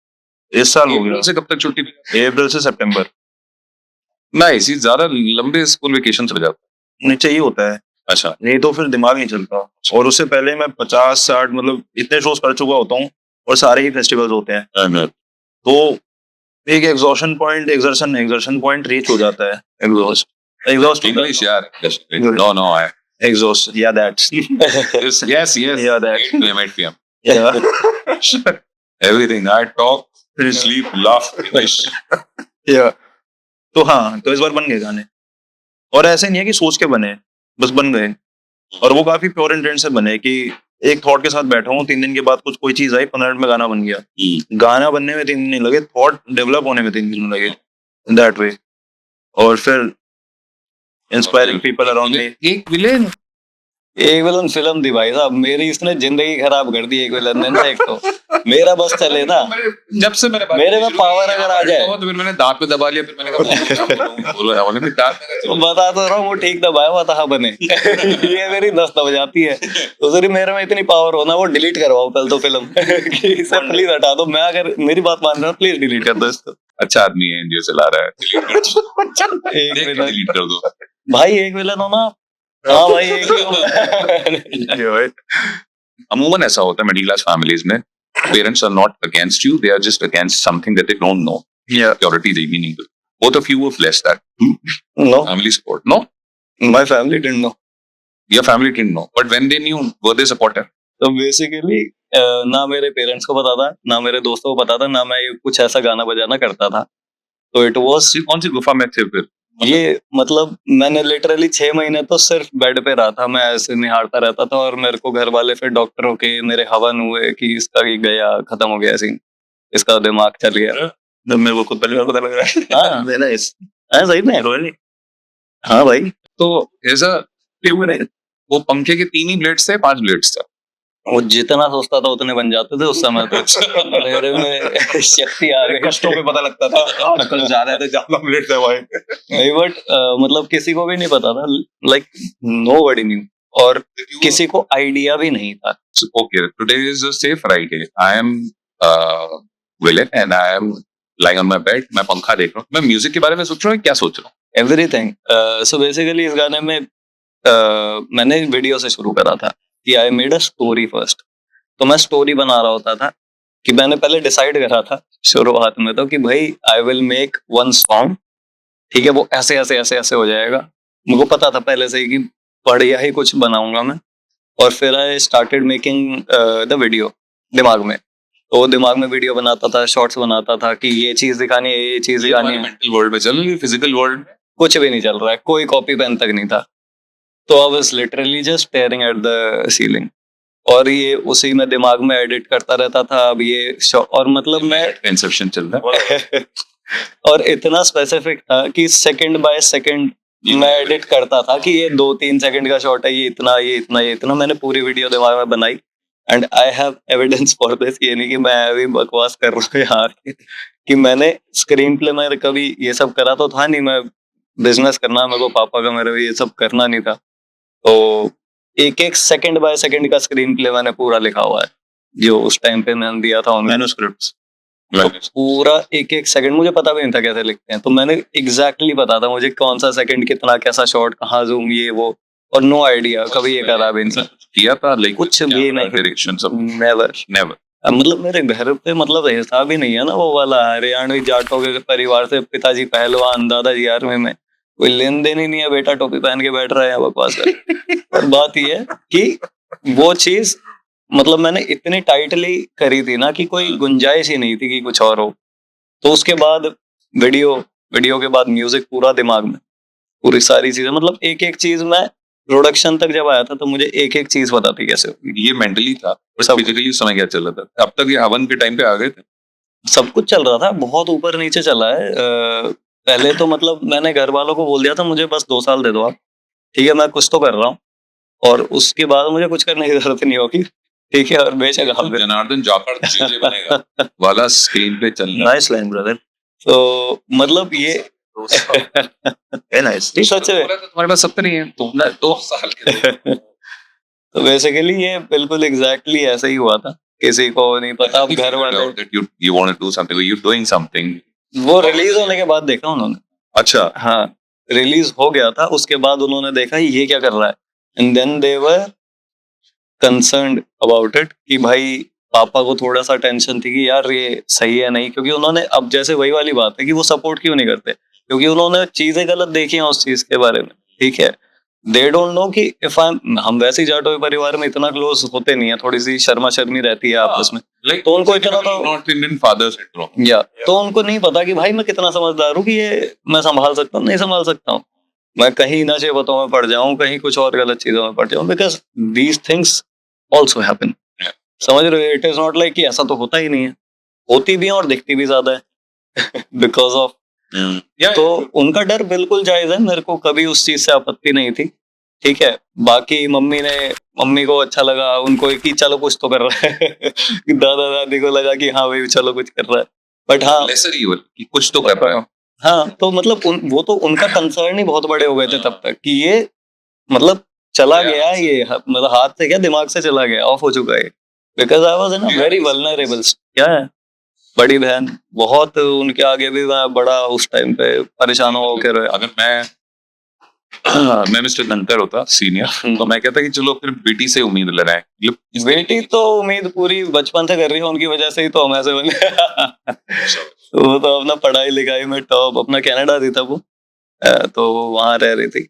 इस साल हो गया। से कब तक छुट्टी? अप्रैल से सितंबर। नाइस, ये ज्यादा लंबे स्कूल वेकेशन हो जाता नहीं चाहिए होता है, है। अच्छा, नहीं तो फिर दिमाग नहीं चलता। और उससे पहले मैं 50-60 मतलब इतने शोज कर चुका होता हूँ, और सारे ही फेस्टिवल्स होते हैं, तो एक एक्सर्शन पॉइंट रीच हो जाता है। एग्जॉस्ट इंग्लिश यार, नो नो आई एग्जॉस्ट, या दैट्स यस यस या that at PM everything I talk, sleep, laugh, या। तो हाँ, तो इस बार बन गए गाने, और ऐसे नहीं है कि सोच के बने, बस बन गए। और वो काफी प्योर इंटेंट से बने कि एक थॉट के साथ बैठा हूँ, 3 दिन के बाद कुछ कोई चीज आई, 15 मिनट में गाना बन गया। गाना बनने में 3 दिन नहीं लगे, थॉट डेवलप होने में 3 दिन लगे, दैट वे। और फिर इंस्पायरिंग पीपल अराउंड मी। एक विलेन एक विलन फिल्म थी भाई साहब, मेरी इसने जिंदगी खराब कर दी एक विलन ने ना। एक तो मेरा बस चले ना, जब से मैंने मेरे में पावर अगर आ जाए, तो फिर मैंने दांत पे दबा लिया, फिर मैंने कहा बोलो बोले दांत तो बता तो रहा हूँ वो ठीक दबाया हुआ था बने। ये मेरी नस दब जाती है, तो सर मेरे में इतनी पावर होना, वो डिलीट करवाओ पहले तो फिल्म कि इसे प्लीज हटा दो। मैं अगर मेरी बात मान रहा प्लीज डिलीट कर दो इसको। अच्छा आदमी है, एनजीओ चला रहा है, एक विलन डिलीट कर दो भाई, एक विलन हो ना। हाँ भाई, एक अमूमन ऐसा होता है मिडिल क्लास फैमिलीज में, parents are not against you, they are just against something that they don't know. Security is meaningful. Both of you were blessed that no, family support. No, my family didn't know. your family didn't know, but when they knew, were they supportive? तो basically ना मेरे parents को पता था, ना मेरे दोस्तों को पता था, ना मैं कुछ ऐसा गाना बजाना करता था। तो इट वाज, कौन सी गुफा में थे फिर? ये मतलब मैंने लिटरली 6 महीने तो सिर्फ बेड पे रहा था, मैं ऐसे निहारता रहता था। और मेरे को घर वाले फिर डॉक्टरों के मेरे हवन हुए कि इसका ये गया, खत्म हो गया सीन, इसका दिमाग चल गया। तो मेरे को खुद पहली बार पता लग रहा है। हाँ मैंने इस सही में, रोयली हाँ भाई। तो ऐसा वो पंखे के 3 ही ब्लेड्स थे, 5 ब्लेड्स था? वो जितना सोचता था उतने बन जाते थे उस समय। तो मेरे में शक्ति आ गई। कष्टों पे पता लगता था, कल ज्यादा है तो ज्यादा मिनट है भाई। नहीं बट मतलब किसी को भी नहीं पता था, लाइक नोबडी न्यू, और किसी को आइडिया भी नहीं था। Okay, today is a safe Friday. I am Willett and I am lying on my bed. मैं पंखा देख रहा हूँ, मैं म्यूजिक के बारे में सोच रहा हूँ, क्या सोच रहा हूँ? एवरीथिंग। सो बेसिकली इस गाने में मैंने वीडियो से शुरू करा था कि I made a story first. तो मैं स्टोरी बना रहा होता था कि मैंने पहले डिसाइड करा था शुरुआत में तो कि भाई I will make one song, ठीक है, वो ऐसे ऐसे ऐसे ऐसे हो जाएगा। मुझे पता था पहले से ही कि बढ़िया ही कुछ बनाऊंगा मैं। और फिर I started making the video दिमाग में। तो दिमाग में वीडियो बनाता था, शॉर्ट्स बनाता था कि ये चीज दिखानी है, ये चीज दिखानी है। मेंटल वर्ल्ड में चल रही है, फिजिकल वर्ल्ड कुछ भी नहीं चल रहा है, कोई कॉपी पेन तक नहीं था। तो I was literally just staring at the ceiling, और ये उसी में दिमाग में एडिट करता रहता था। अब ये और मतलब मैं इंसेप्शन चल रहा है। और इतना स्पेसिफिक था कि सेकंड बाय सेकंड मैं एडिट करता था कि ये 2-3 सेकंड का शॉट है, ये इतना ये इतना ये इतना। मैंने पूरी वीडियो दिमाग में बनाई and I have evidence for this. ये नहीं कि मैं अभी बकवास कर रहा हूँ यार, कि मैंने स्क्रीन प्ले में कभी ये सब करा तो था नहीं। मैं बिजनेस करना मेरे को पापा का, मेरे ये सब करना नहीं था। तो एक एक सेकंड बाय सेकंड का स्क्रीन प्ले मैंने पूरा लिखा हुआ है, जो उस टाइम पे मैंने दिया था मैन्युस्क्रिप्ट्स। तो पूरा एक एक सेकंड मुझे पता भी नहीं था कैसे लिखते हैं। तो मैंने एग्जैक्टली पता था मुझे कौन सा सेकंड कितना, कैसा शॉट, कहाँ जूम, ये वो। और नो आइडिया, कभी ये करा भी नहीं किया था, लाइक कुछ भी नहीं, डायरेक्शन सब नेवर। नेवर। मतलब मेरे घर पे मतलब हिसाब ही नहीं है ना वो वाला हरियाणवी जाटों के परिवार से, पिताजी पहलवान, दादाजी आर्मी में, कोई लेन देन ही नहीं है। बेटा टोपी पहन के बैठ रहा है बकवास कर। और बात ये है कि वो चीज मतलब मैंने इतनी टाइटली करी थी ना कि कोई गुंजाइश ही नहीं थी कि कुछ और हो। तो उसके बाद वीडियो के बाद म्यूजिक पूरा दिमाग में, पूरी सारी चीजें, मतलब एक एक चीज में प्रोडक्शन तक जब आया था तो मुझे एक एक चीज पता थी कैसे होगी। ये मेंटली था, सब फिजिकली उस समय क्या चल रहा था? अब तक ये हवन के टाइम पे आ गए थे? सब कुछ चल रहा था, बहुत ऊपर नीचे चला है। पहले तो मतलब मैंने घर वालों को बोल दिया था मुझे बस 2 साल दे दो आप, ठीक है, मैं कुछ तो कर रहा हूँ, और उसके बाद मुझे कुछ करने की जरूरत नहीं होगी, ठीक है। और बेशक आप जनार्दन जाखड़ जेजे बनेगा वाला स्क्रीन पे चल रहा है। Nice line brother. तो मतलब ये नाइस। सच में तुम्हारे पास सब तो नहीं है, तुमने 2 साल के तो बेसिकली ये बिल्कुल एग्जैक्टली ऐसा ही हुआ था, किसी को नहीं पता। अब घर वाले you want to do something, you doing something. वो रिलीज होने के बाद देखा उन्होंने, अच्छा हाँ, रिलीज हो गया था, उसके बाद उन्होंने देखा ये क्या कर रहा है, and then they were concerned about it कि भाई पापा को थोड़ा सा टेंशन थी कि यार ये सही है नहीं, क्योंकि उन्होंने अब जैसे वही वाली बात है कि वो सपोर्ट क्यों नहीं करते, क्योंकि उन्होंने चीजें गलत देखी हैं उस चीज के बारे में, ठीक है। दे डोंट नो कि इफ आई हम वैसे ही जाटो परिवार में इतना क्लोज होते नहीं है, थोड़ी सी शर्मा शर्मी रहती है आपस में, लाइक तो उनको इतना तो नॉर्थ इंडियन फादर सिंड्रोम। या तो उनको नहीं पता कि भाई मैं कितना समझदार हूँ कि ये मैं संभाल सकता हूँ नहीं संभाल सकता हूँ, मैं कहीं नशे पतों में पड़ जाऊं, कहीं कुछ और गलत चीजों में पड़ जाऊं, because these things also happen. Yeah. समझ रहे हो, इट इज नॉट लाइक कि ऐसा तो होता ही नहीं है, होती भी है और दिखती भी ज्यादा है बिकॉज ऑफ, तो उनका डर बिल्कुल जायज है, मेरे को कभी उस चीज से आपत्ति नहीं थी, ठीक है। बाकी मम्मी को अच्छा लगा, उनको कि चलो कुछ तो कर रहा है दादा दादी को लगा कि हाँ भाई चलो कुछ कर रहा है, बट हाँ लेसर इवल कि कुछ तो कर रहा है। हाँ, तो मतलब वो तो उनका कंसर्न ही बहुत बड़े हो गए थे तब तक कि ये मतलब चला गया, ये मतलब हाथ से क्या दिमाग से चला गया, ऑफ हो चुका है, because I was in a very vulnerable. क्या है, बड़ी बहन बहुत, उनके आगे भी मैं बड़ा उस टाइम पे परेशान हो के रहा। अगर मैं मिस्टर धनकर होता सीनियर, तो मैं कहता कि चलो फिर बेटी से उम्मीद लगाएं। मतलब बेटी तो उम्मीद पूरी बचपन से कर रही है, उनकी वजह से ही तो हम ऐसे बने वो तो अपना पढ़ाई लिखाई में टॉप, अपना कनाडा थी तब वो, तो वो वहां रह रही थी,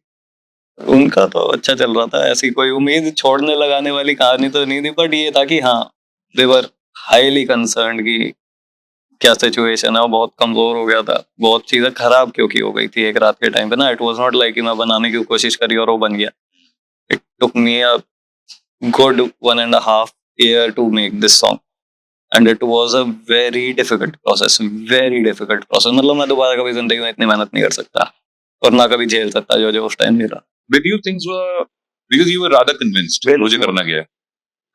उनका तो अच्छा चल रहा था, ऐसी कोई उम्मीद छोड़ने लगाने वाली कहानी तो नहीं थी, बट ये था कि हाँ दे वर हाईली कंसर्न्ड कि क्या सिचुएशन है, वो बहुत कमजोर हो गया था, बहुत चीजें खराब क्योंकि हो गई थी एक रात के टाइम पे ना, इट वाज नॉट लाइक कि मैं बनाने की कोशिश करी और वो बन गया, it took me a good 1.5 year to make this song and it was a very difficult process, मतलब मैं दोबारा कभी जिंदगी में इतनी मेहनत नहीं कर सकता और ना कभी झेल सकता जो जो उस टाइम मिला। Did you think were because you were rather convinced मुझे करना क्या है?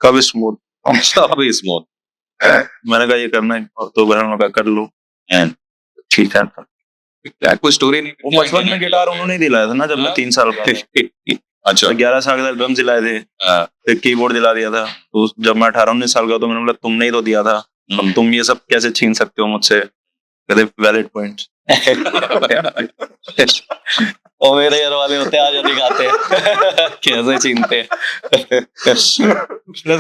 कब स्मूथ Stop is more. मैंने कहा ये करना है, और तो घर में कहा कर लो, And ठीक है। क्या कोई स्टोरी नहीं? वो बचपन में गिटार उन्होंने ही दिलाया था ना जब मैं 3 साल का था, अच्छा 11 साल का ड्रम्स दिलाए थे, हाँ, फिर कीबोर्ड दिला दिया था, तो जब मैं 18-19 साल का तो मैंने बोला तुमने ही तो दिया था, अब तुम ये सब कैसे छीन सकते हो मुझसे, कहते वैलिड पॉइंट। और मेरे घर वाले होते आज दिखाते कैसे छीनते प्लस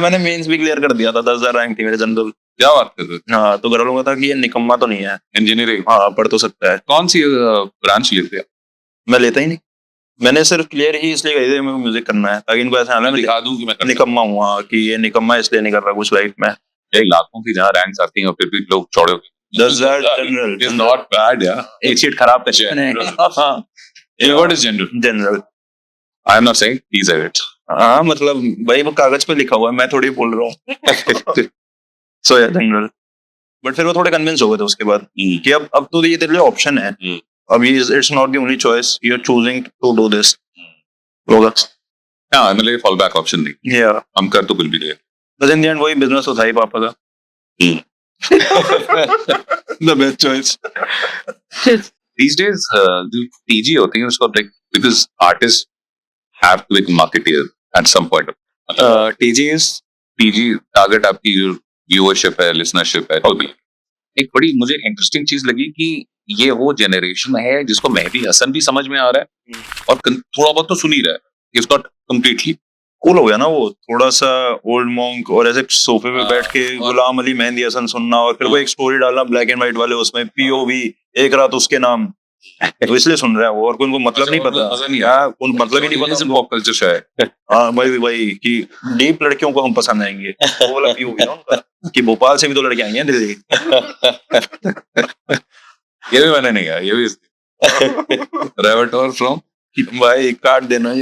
मैंने मेंस भी क्लियर कर दिया था, 10,000 रैंक थी मेरे जनरल। क्या बात कर रहे हो? हाँ, तो घर वालों का था कि ये निकम्मा तो नहीं है, इंजीनियरिंग हाँ पढ़ तो सकता है। कौन सी ब्रांच लेते हैं? मैं लेता ही नहीं, मैंने सिर्फ क्लियर ही इसलिए कही थी मेरे को म्यूजिक करना है, ताकि इनको ऐसा मैं ना दिखा दूं कि मैं कर सकता निकम्मा हुआ कि ये निकम्मा इसलिए नहीं कर रहा कुछ लाइफ में। हूं। एक लाखों की जहाँ रैंक्स आती हैं और फिर भी लोग चौड़े होते हैं। 10,000 general It's not bad, yeah. एक सीट खराब कर What is general? General. I am not saying these are it. हाँ मतलब भाई वो कागज पे लिखा हुआ है, मैं थोड़ी बोल रहा हूँ। सो या जनरल, बट फिर वो थोड़े कन्विंस हो गए थे उसके बाद कि अब तो ये तेरे लिए ऑप्शन है, अब ये it's not the only choice, you are choosing to do this होगा। हाँ, मतलब फॉल बैक ऑप्शन नहीं, या हम कर तो बिल भी रहे। बस इन द एंड वही बिजनेस तो था ही पापा का, the best choice. These days, जो PG होती है उसको like because artists have to like marketeer at some point. TGS PG target आपकी व्यूअरशिप है, लिसनरशिप है, तो भी एक बड़ी मुझे इंटरेस्टिंग चीज लगी कि ये वो जनरेशन है जिसको मेहदी हसन भी समझ में आ रहा है और थोड़ा बहुत तो सुन ही रहा है, इट्स नॉट कंप्लीटली। कूल हो गया ना वो, थोड़ा सा ओल्ड मॉन्क और ऐसे सोफे पे बैठ के गुलाम अली मेहंदी हसन सुनना और फिर वो एक स्टोरी डालना ब्लैक एंड व्हाइट वाले, उसमें पीओवी एक रात उसके नाम, तो इसलिए सुन रहा है वो, और कोई उनको मतलब नहीं पता, मजा नहीं यार उनको मतलब ही नहीं पता। पॉप कल्चर शायद हाँ वही कि डीप लड़कियों को हम पसंद आएंगे, वो वाला पीओवी ना उनका, कि भोपाल से भी 2 लड़कियां आई हैं दिल्ली। ये भी मैंने नहीं किया, ये भी रेवटोर फ्रॉम भाई काट देना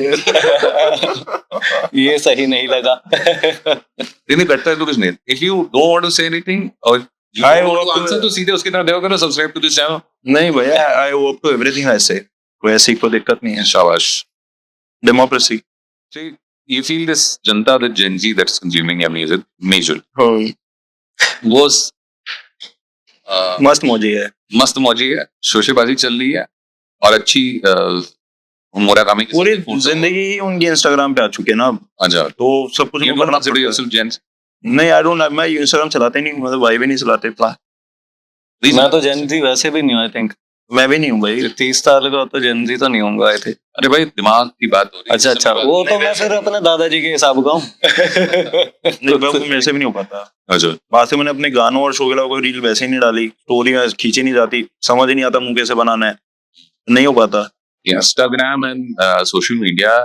ये सही नहीं लगा। नहीं करता है तो कुछ नहीं। If you don't want to say anything और I I want want to- answer तो सीधे उसकी तरह देखो, करो सब्सक्राइब टू दिस चैनल। नहीं भैया, I hope to everything I say, कोई ऐसी कोई दिक्कत नहीं है। शाबाश। Democracy So you feel this Janata, the Gen Z that's consuming your music major was मस्त मौजी है, मस्त मौजी है, शोशेबाजी चल रही है और अच्छी मुराकामी की पूरी जिंदगी ही उनकी इंस्टाग्राम पे आ चुकी है ना, अच्छा। तो सब कुछ You उनको don't करना consider पड़ता yourself gents? है। नहीं, आई डोंट, मैं इंस्टाग्राम चलाते नहीं, मतलब भाई भी नहीं चलाते। मैं तो जेन जी वैसे भी नहीं हूँ, आई थिंक मैं भी नहीं हूँ भाई। 30 साल का तो जेनजी तो नहीं होऊंगा आई थिंक। अरे भाई दिमाग की बात हो रही है। अच्छा अच्छा, वो तो मैं फिर अपने दादाजी के हिसाब का हूँ। नहीं भाई, वो मेरे से भी नहीं हो पाता। अच्छा बाद से मैंने अपने गानों और शो के अलावा कोई रील वैसे ही नहीं डाली, स्टोरी खींची नहीं जाती, समझ ही नहीं आता मुंह कैसे बनाना है, नहीं हो पाता। Instagram and social media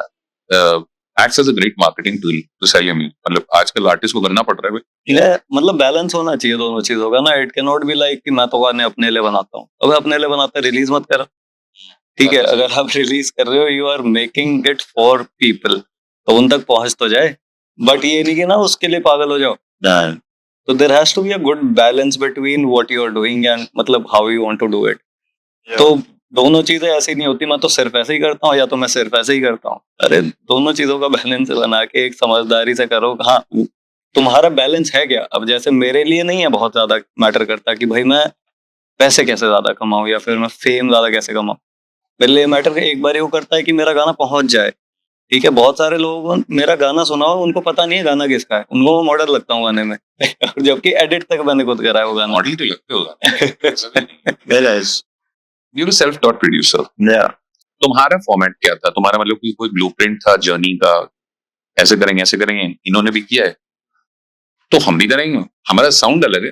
acts as a great marketing tool to sell your music. मतलब आजकल आर्टिस्ट को करना पड़ रहा है भाई। ये मतलब बैलेंस होना चाहिए दोनों चीजों का ना। It can not be like कि मैं तो गाने अपने लिए बनाता हूँ, अगर अपने लिए बनाता रिलीज मत कर। ठीक है, अगर आप रिलीज कर रहे हो, you are making it for people, तो उन तक पहुंच तो जाए, बट ये नहीं कि ना उसके लिए पागल हो जाओ। तो there has to be a good balance between what you are doing and मतलब how you want to do it. तो दोनों चीजें ऐसी नहीं होती, मैं तो सिर्फ ऐसे ही करता हूँ या तो मैं सिर्फ ऐसे ही करता हूँ। अरे दोनों चीजों का बैलेंस बना के एक समझदारी से करो। हाँ, तुम्हारा बैलेंस है क्या? अब जैसे मेरे लिए नहीं है बहुत ज्यादा मैटर करता कि भाई मैं पैसे कैसे ज्यादा कमाऊं या फिर मैं फेम ज्यादा कैसे कमाऊं। मेरे लिए मैटर एक बार वो करता है कि मेरा गाना पहुंच जाए। ठीक है, बहुत सारे लोगों को मेरा गाना सुना हो, उनको पता नहीं है गाना किसका है, उनको मैं मॉडल लगता हूँ गाने में। जबकि एडिट तक मैंने खुद करा है वो गाना। मॉडल तो लगते होगा। Yeah, guys. You self taught producer. Yeah. तुम्हारा फॉर्मेट क्या था? तुम्हारा मतलब कि कोई ब्लूप्रिंट था जर्नी का, ऐसे करेंगे, इन्होंने भी किया है तो हम भी करेंगे। हमारा साउंड अलग है,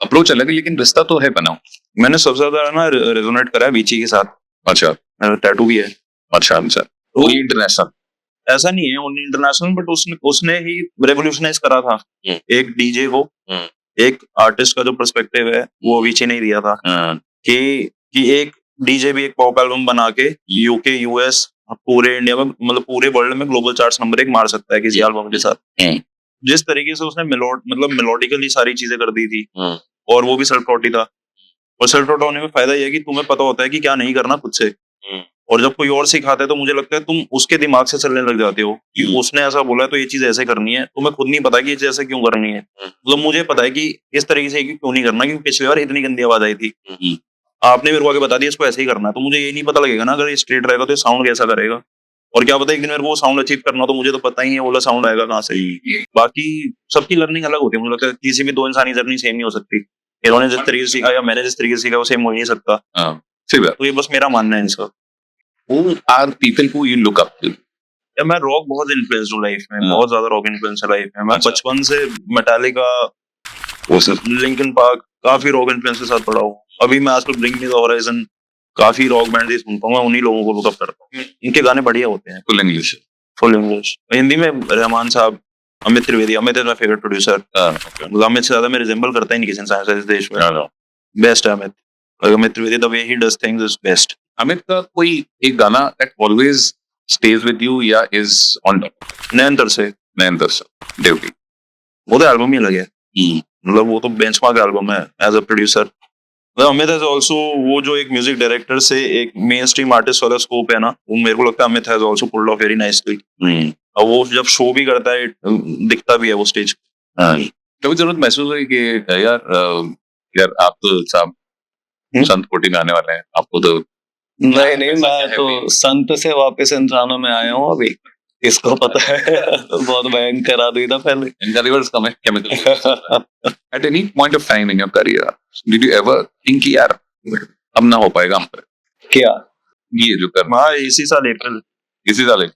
अप्रोच अलग है, लेकिन रिश्ता तो है बना। मैंने सबसे ज्यादा ना रेजोनेट करा है बीची के साथ। अच्छा टैटू भी है। अच्छा तो ये इंटरनेशनल ऐसा नहीं है ओनली इंटरनेशनल, बट उसने उसने ही रेवोल्यूशनाइज करा था एक डीजे को। एक आर्टिस्ट का जो पर्सपेक्टिव है वो बीची नहीं दिया था कि एक डीजे भी एक पॉप एल्बम बना के यूके यूएस पूरे इंडिया में मतलब पूरे वर्ल्ड में ग्लोबल चार्ट्स नंबर 1 मार सकता है किसी एल्बम के साथ। जिस तरीके से उसने मेलोडिकली सारी चीजें कर दी थी, और वो भी सेल्फ टॉट ही था। और सेल्फ टॉट होने में फायदा ये है कि तुम्हें पता होता है कि क्या नहीं करना खुद से, और जब कोई और सिखाता है तो मुझे लगता है तुम उसके दिमाग से चलने लग जाते हो कि उसने ऐसा बोला है तो ये चीज ऐसे करनी है। तुम्हें खुद नहीं पता कि ये चीज ऐसे क्यों करनी है। मतलब मुझे पता है कि इस तरीके से क्यों नहीं करना, क्योंकि पिछली बार इतनी गंदी आवाज आई थी, आपने मेरे को आगे बता दिया इसको ऐसे ही करना है, तो मुझे ये नहीं पता लगेगा ना अगर ये स्ट्रेट रहेगा तो साउंड कैसा करेगा। और क्या पता एक दिन मेरे को वो साउंड अचीव करना, तो मुझे तो पता ही है वो साउंड आएगा कहाँ से। बाकी सबकी लर्निंग अलग होती है, मुझे लगता है किसी भी दो इंसानी जर्नी सेम नहीं हो सकती। इन्होंने जिस तरीके से सीखा या मैंने जिस तरीके से सीखा वो सेम हो ही नहीं सकता। तो ये बस मेरा मानना है इनका। Who are people who you look up to? या मैं रॉक बहुत इन्फ्लुएंस्ड हूँ लाइफ में, बहुत ज्यादा रॉक इन्फ्लुएंस है लाइफ में। मैं बचपन से मेटालिका, लिंकन पार्क, काफी रॉक इन्फ्लुएंस के साथ पढ़ा हूँ। अभी मैं आजकल ब्रिंग मी द होराइजन, काफी रॉक बैंड ही सुनता हूँ। मैं उन्हीं लोगों को लुकअप करता हूँ, इनके गाने बढ़िया होते हैं। Full English. Full English. Hindi में रहमान साहब, Amit Trivedi. Amit is my favourite producer. Amit से ज्यादा मैं रिजेंबल करता ही नहीं किसी इंसान से इस देश में। बेस्ट है Amit. Amit Trivedi, the way he does things is best. Amit का कोई एक गाना that always stays with you या is on top? नयन तरसे। ड्यूटी। वो तो एल्बम ही अलग है, मतलब वो तो बेंचमार्क एल्बम है as a producer. Amit has also, वो जो एक म्यूजिक डायरेक्टर से एक मेन स्ट्रीम आर्टिस्ट वाला स्कोप है ना, वो मेरे को लगता है Amit has also pulled off very nicely. और वो जब शो भी करता है दिखता भी है वो स्टेज। कभी जरूरत महसूस हुई कि यार आप तो साहब संत कोटि में आने वाले हैं, आपको तो नहीं, मैं तो संत से वापस इंसानों में आया हूँ अभी, इसको पता है। बहुत भयंकर आदमी था पहले। इनका रिवर्स कम है chemical. At any point of time in your career, did you ever think कि यार अब ना हो पाएगा हम पर? क्या ये जो करना हाँ, इसी साल अप्रैल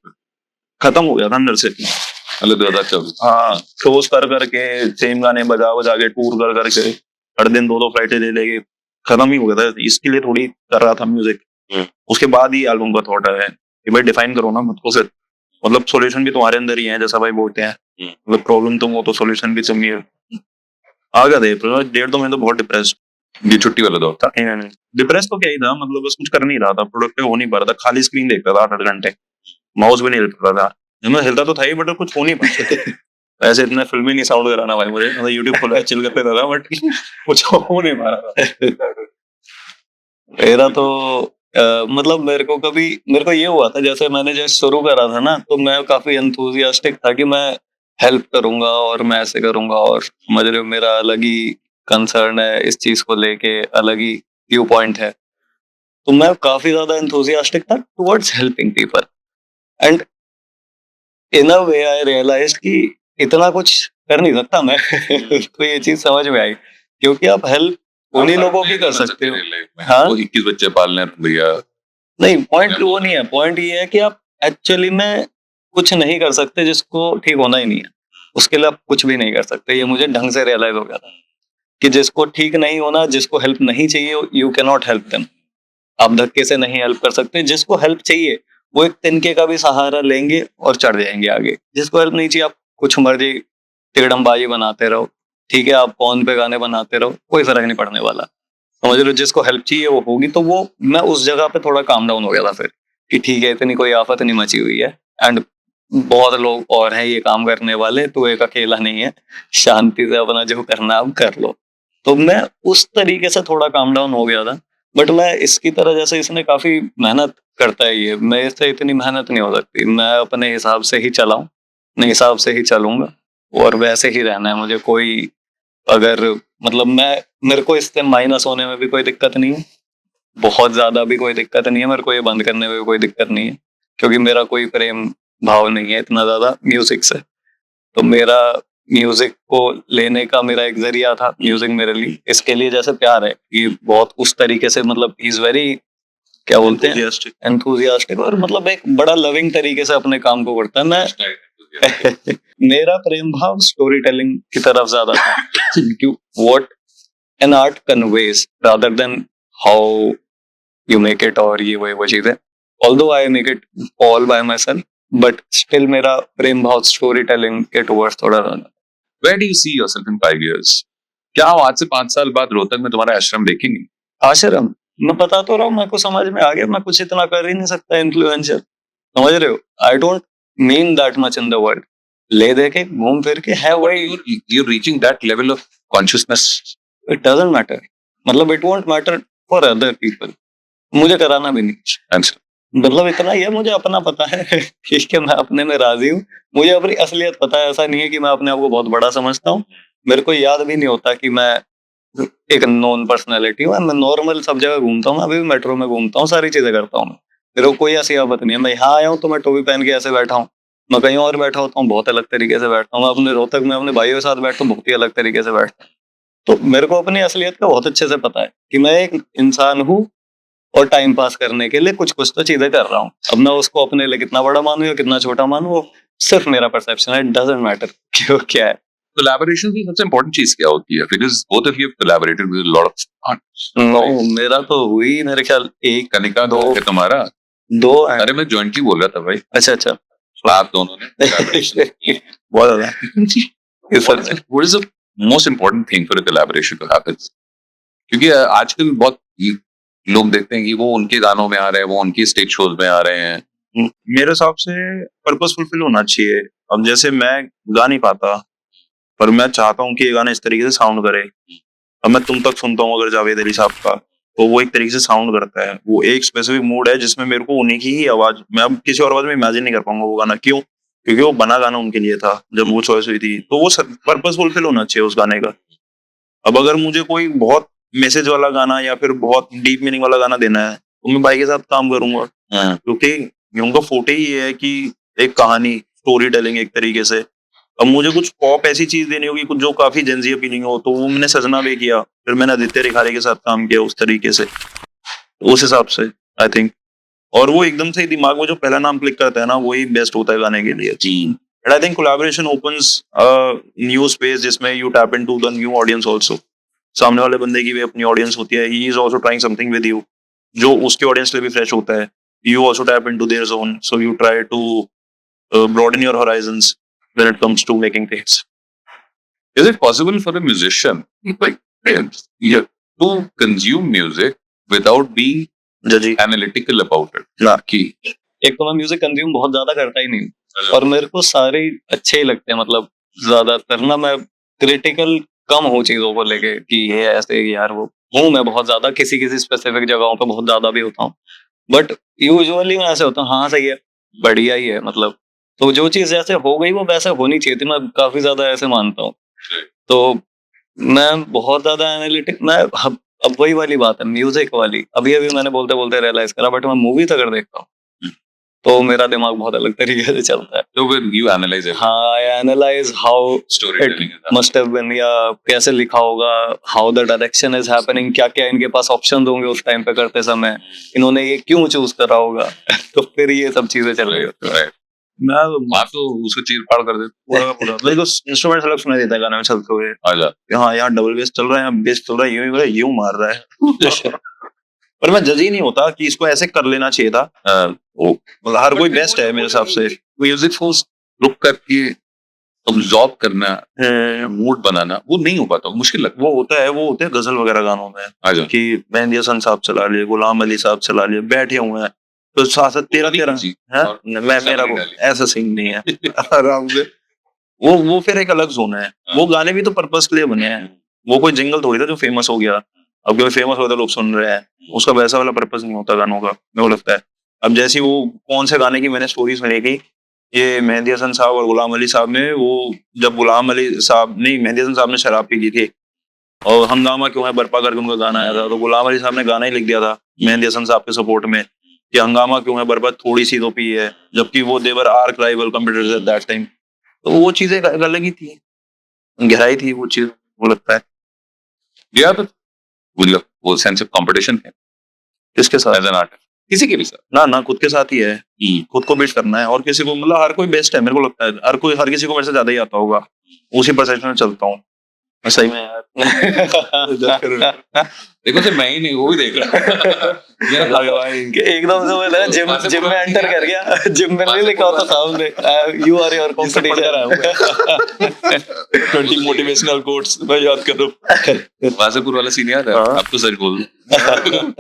खत्म हो गया था अंदर से। मतलब 2024। हाँ, शोज कर करके सेम गाने बजा बजा के टूर कर करके हर दिन 2-2 फ्लाइटें ले लेके खत्म ही हो गया था। इसके लिए थोड़ी कर रहा था म्यूजिक। उसके बाद ही एल्बम का थॉट है कि भाई डिफाइन करो ना मुझ को फिर, मतलब सॉल्यूशन भी तुम्हारे अंदर ही है, जैसा भाई बोलते हैं मतलब प्रॉब्लम तुम हो तो सॉल्यूशन भी तुम ही है। आ गया था डेढ़ 2 महीने तो बहुत डिप्रेस्ड। ये छुट्टी वाला दौर था। नहीं डिप्रेस तो क्या ही था, मतलब बस कुछ कर नहीं रहा था, प्रोडक्टिव हो नहीं पा रहा था, खाली स्क्रीन देखता था 8-8 घंटे, माउस भी नहीं हिल रहा था। मैं हिलता तो था ही बट कुछ हो नहीं पाता। ऐसे इतना फिल्म ही नहीं साउंड कराना भाई मुझे, मतलब यूट्यूब खोला चिल करते था बट कुछ हो नहीं पा रहा था। मेरा तो मतलब मेरे को ये हुआ था, जैसे मैंने जैसे शुरू करा था ना, तो मैं काफी एंथुसियास्टिक था कि मैं हेल्प करूंगा और मैं ऐसे करूंगा, और समझ रहे हो मेरा अलग ही कंसर्न है इस चीज को लेके, अलग ही व्यू पॉइंट है। तो मैं काफी ज्यादा एंथुसियास्टिक था towards helping people, and in a way I realised कि इतना कुछ कर नहीं सकता मैं। तो ये चीज समझ में आई, क्योंकि आप हेल्प उन्हीं लोगों की कर सकते हो। हाँ। वो 21 बच्चे पालने हैं भैया। नहीं, पॉइंट वो नहीं है, पॉइंट ये है कि आप एक्चुअली में कुछ नहीं कर सकते जिसको ठीक होना ही नहीं है, उसके लिए आप कुछ भी नहीं कर सकते। ये मुझे ढंग से रियलाइज हो गया था कि जिसको ठीक नहीं होना, जिसको हेल्प नहीं चाहिए, you can not help them. आप धक्के से नहीं हेल्प कर सकते। जिसको हेल्प चाहिए वो एक तिनके का भी सहारा लेंगे और चढ़ जाएंगे आगे। जिसको हेल्प नहीं चाहिए, आप कुछ मर्जी तिगड़मबाजी बनाते रहो, ठीक है, आप फोन पे गाने बनाते रहो, कोई फर्क नहीं पड़ने वाला। समझ लो, जिसको हेल्प चाहिए वो होगी। तो वो मैं उस जगह पे थोड़ा काम डाउन हो गया था फिर, कि ठीक है, इतनी कोई आफत नहीं मची हुई है एंड बहुत लोग और हैं ये काम करने वाले, तो एक अकेला नहीं है, शांति से अपना जो करना आप कर लो। तो मैं उस तरीके से थोड़ा काम डाउन हो गया था। बट मैं इसकी तरह, जैसे इसने काफी मेहनत करता है ये, मैं इससे इतनी मेहनत नहीं हो सकती। मैं अपने हिसाब से ही चलाऊं, अपने हिसाब से ही चलूंगा और वैसे ही रहना है मुझे। कोई अगर मतलब मेरे को इससे माइनस होने में भी कोई दिक्कत नहीं है, बहुत ज्यादा भी कोई दिक्कत नहीं है, मेरे को ये बंद करने में भी कोई दिक्कत नहीं है, क्योंकि मेरा कोई प्रेम भाव नहीं है इतना ज्यादा म्यूजिक से। तो मेरा म्यूजिक को लेने का मेरा एक जरिया था म्यूजिक मेरे लिए। इसके लिए जैसे प्यार है, ये बहुत उस तरीके से, मतलब इज वेरी, क्या बोलते हैं, Enthusiastic. एंथुजियास्टिक, और मतलब एक बड़ा लविंग तरीके से अपने काम को करता है। मैं मेरा प्रेम भाव स्टोरी टेलिंग की तरफ ज्यादा था, क्योंकि what an art conveys rather than how you make it, और ये वो चीजें। Although I make it all bye my self, but still मेरा प्रेम भाव स्टोरी टेलिंग के टुवर्ड्स थोड़ा ज्यादा। Where do you see yourself in 5 years? क्या हम आज से 5 साल बाद रोहतक में तुम्हारा आश्रम देखेंगे? आश्रम, मैं बता तो रहा हूँ, मेरे को समझ में आ गया, मैं कुछ इतना कर ही नहीं सकता इन्फ्लुएंसर, समझ रहे हो। I don't mean that much in the world. ले दे के घूम फिर के है वही, You're reaching that level of consciousness. It doesn't matter, मतलब it won't matter for other people, मुझे कराना भी नहीं। Answer. मतलब इतना ही है, मुझे अपना पता है ठीक है, मैं अपने में राजी हूँ, मुझे अपनी असलियत पता है। ऐसा नहीं है कि मैं अपने आप को बहुत बड़ा समझता हूँ, मेरे को याद भी नहीं होता कि मैं एक नॉन पर्सनैलिटी हूँ। मैं नॉर्मल सब जगह घूमता हूँ, अभी भी मेट्रो में घूमता हूँ, सारी चीजें करता हूँ। मेरे को कोई ऐसी आफत नहीं है। मैं यहाँ आया हूँ तो मैं टोपी पहन के ऐसे बैठा हूँ, मैं कहीं और बैठा होता हूँ बहुत अलग तरीके से बैठता हूँ। मैं अपने रोहतक में अपने भाइयों के साथ बैठता हूँ, बहुत ही अलग तरीके से बैठता हूँ। तो मेरे को अपनी असलियत का बहुत अच्छे से पता है कि मैं एक इंसान हूँ और टाइम पास करने के लिए कुछ कुछ तो चीजें कर रहा हूँ। अब मैं उसको अपने लिए कितना बड़ा मानूं या कितना छोटा मानूं, वो सिर्फ मेरा परसेप्शन है, इट डजंट मैटर क्यों क्या है। Collaboration की सबसे important चीज क्या होती है? Because both of you have collaborated with a lot of artists. No, मेरा तो हुई मेरे ख्याल एक कनिका दो है तुम्हारा? दो अरे मैं jointly बोल रहा था भाई। अच्छा अच्छा आप दोनों ने collaboration की। बहुत ज्यादा इस What what is the most important thing for a collaboration to happen? क्योंकि आजकल बहुत लोग देखते हैं कि वो उनके गानों में आ रहे हैं, वो उनकी स्टेज शोज में आ रहे हैं। मेरे हिसाब से पर्पस फुलफिल होना चाहिए। अब जैसे मैं गा नहीं पाता, पर मैं चाहता हूँ कि ये गाना इस तरीके से साउंड करे। अब मैं तुम तक सुनता हूँ अगर जावेद अली साहब का, तो वो एक तरीके से साउंड करता है, वो एक स्पेसिफिक मूड है जिसमें मेरे को उन्हीं की ही आवाज, मैं अब किसी और आवाज में इमेजिन नहीं कर पाऊंगा वो गाना। क्यों? क्योंकि वो बना गाना उनके लिए था जब वो चॉइस हुई थी, तो वो पर्पस फुलफिल होना चाहिए उस गाने का। अब अगर मुझे कोई बहुत मैसेज वाला गाना या फिर बहुत डीप मीनिंग वाला गाना देना है, तो मैं भाई के साथ काम करूंगा, क्योंकि उनका फोटे ही है कि एक कहानी, स्टोरी टेलिंग एक तरीके से। अब मुझे कुछ पॉप ऐसी चीज देनी होगी कुछ जो काफी जेंजी अपीलिंग हो, तो वो मैंने सजना भी किया, फिर मैंने आदित्य रिखारे के साथ काम किया उस तरीके से, उस हिसाब से आई थिंक। और वो एकदम से ही दिमाग में जो पहला नाम क्लिक करता है ना, वही बेस्ट होता है गाने के लिए। And I think collaboration opens new space जिसमें you tap into the new audience also. सामने वाले बंदे की भी अपनी ऑडियंस होती है, he is also trying something with you जो उसके ऑडियंस लिए भी फ्रेश होता है। You also tap into their zone, so you try to broaden your horizons when it comes to making things. Is it possible for a musician like yeah, to consume music without being जजी analytical about it? ना कि एक तो मैं music consume बहुत ज्यादा करता ही नहीं, और मेरे को सारे अच्छे ही लगते हैं। मतलब ज्यादातर ना मैं क्रिटिकल कम हूँ चीजों को लेके कि ये ऐसे यार वो हूँ मैं बहुत ज्यादा, किसी किसी स्पेसिफिक जगहों पे बहुत ज्यादा भी होता हूँ, बट यूजुअली मैं ऐसे होता हूँ, हाँ सही है, बढ़िया ही है, मतलब तो जो चीज ऐसे हो गई वो वैसे होनी चाहिए थी, मैं काफी ज्यादा ऐसे मानता हूँ। तो मैं बहुत ज्यादा एनालिटिक, मैं अब वही वाली बात है म्यूजिक वाली, अभी अभी मैंने बोलते बोलते रियलाइज करा, बट मैं मूवीज अगर देखता हूँ तो मेरा दिमाग बहुत अलग तरीके से चलता है. तो फिर you analyze it. हाँ, I analyze how it Storytelling is that. must have been, या कैसे लिखा होगा, how the direction is happening, क्या क्या इनके पास ऑप्शन होंगे उस टाइम पे करते समय, इन्होंने ये क्यों चूज करा होगा. तो फिर ये सब चीजें चल रही होती है. Right. मैं आप तो उसको चीर-फाड़ कर देते. पूरा पूरा मेरे को इंस्ट्रूमेंट अलग सुनाई देता है गाने में चलते हुए. आजा. हाँ यहाँ डबल बेस चल रहा है, यहाँ बेस चल रहा है, यूं ही हो रहा है, यूं मार रहा है. पर मैं जज ही नहीं होता कि इसको ऐसे कर लेना चाहिए था. मतलब हर कोई बेस्ट है मेरे हिसाब से. म्यूजिक फोर्स रुक करके अब्सॉर्ब करना, मूड बनाना, वो नहीं हो पाता, मुश्किल लगता वो होता है, वो होते हैं गजल वगैरह गानों में है. आजा. कि मेहंदी हसन साहब चला लिए, गुलाम अली साहब चला लिए, बैठे हुए हैं तो साथ साथ 13 जी. हैं. और मैं मेरा नहीं वो डाली. ऐसा सीन नहीं है. आराम से वो फिर एक अलग जोन है. वो गाने भी तो पर्पस के लिए बने हैं. वो कोई जिंगल थोड़ी था जो फेमस हो गया. अब कोई फेमस होता है लोग सुन रहे हैं, उसका वैसा वाला पर्पस नहीं होता गानों का, मेरे को लगता है. अब जैसी वो कौन से गाने की मैंने स्टोरी सुनी थी, ये मेहंदी हसन साहब और गुलाम अली साहब ने, वो जब गुलाम अली साहब नहीं मेहंदी हसन साहब ने शराब पी ली थी और हंगामा क्यों है बर्पा करके उनका गाना आया था, तो गुलाम अली साहब ने गाना ही लिख दिया था मेहंदी हसन साहब के सपोर्ट में कि हंगामा क्यों है बर्पा थोड़ी सी तो पी है, जबकि वो their arch rival computers at that time. तो वो चीजें एक अलग ही थी, गहराई थी वो चीज, वो लगता है. या तो वो सेंस ऑफ कंपटीशन है किसके साथ? एज एन आर्टिस्ट, किसी के भी साथ. ना खुद के साथ ही है. खुद को बीट करना है और किसी को, मतलब हर कोई बेस्ट है मेरे को लगता है. हर किसी को मेरे से ज्यादा ही आता होगा. उसी परसेप्शन में चलता हूँ मैं. सही में यार. देखो सिर्फ मैं ही नहीं, वो भी देख रहा है. कि एकदम से बोला जिम में एंटर कर गया. जिम में नहीं लिखा होता सामने you are your competition. 20 motivational quotes मैं याद करूँ. वासेपुर वाला सीन याद है? हाँ. आप तो सच बोल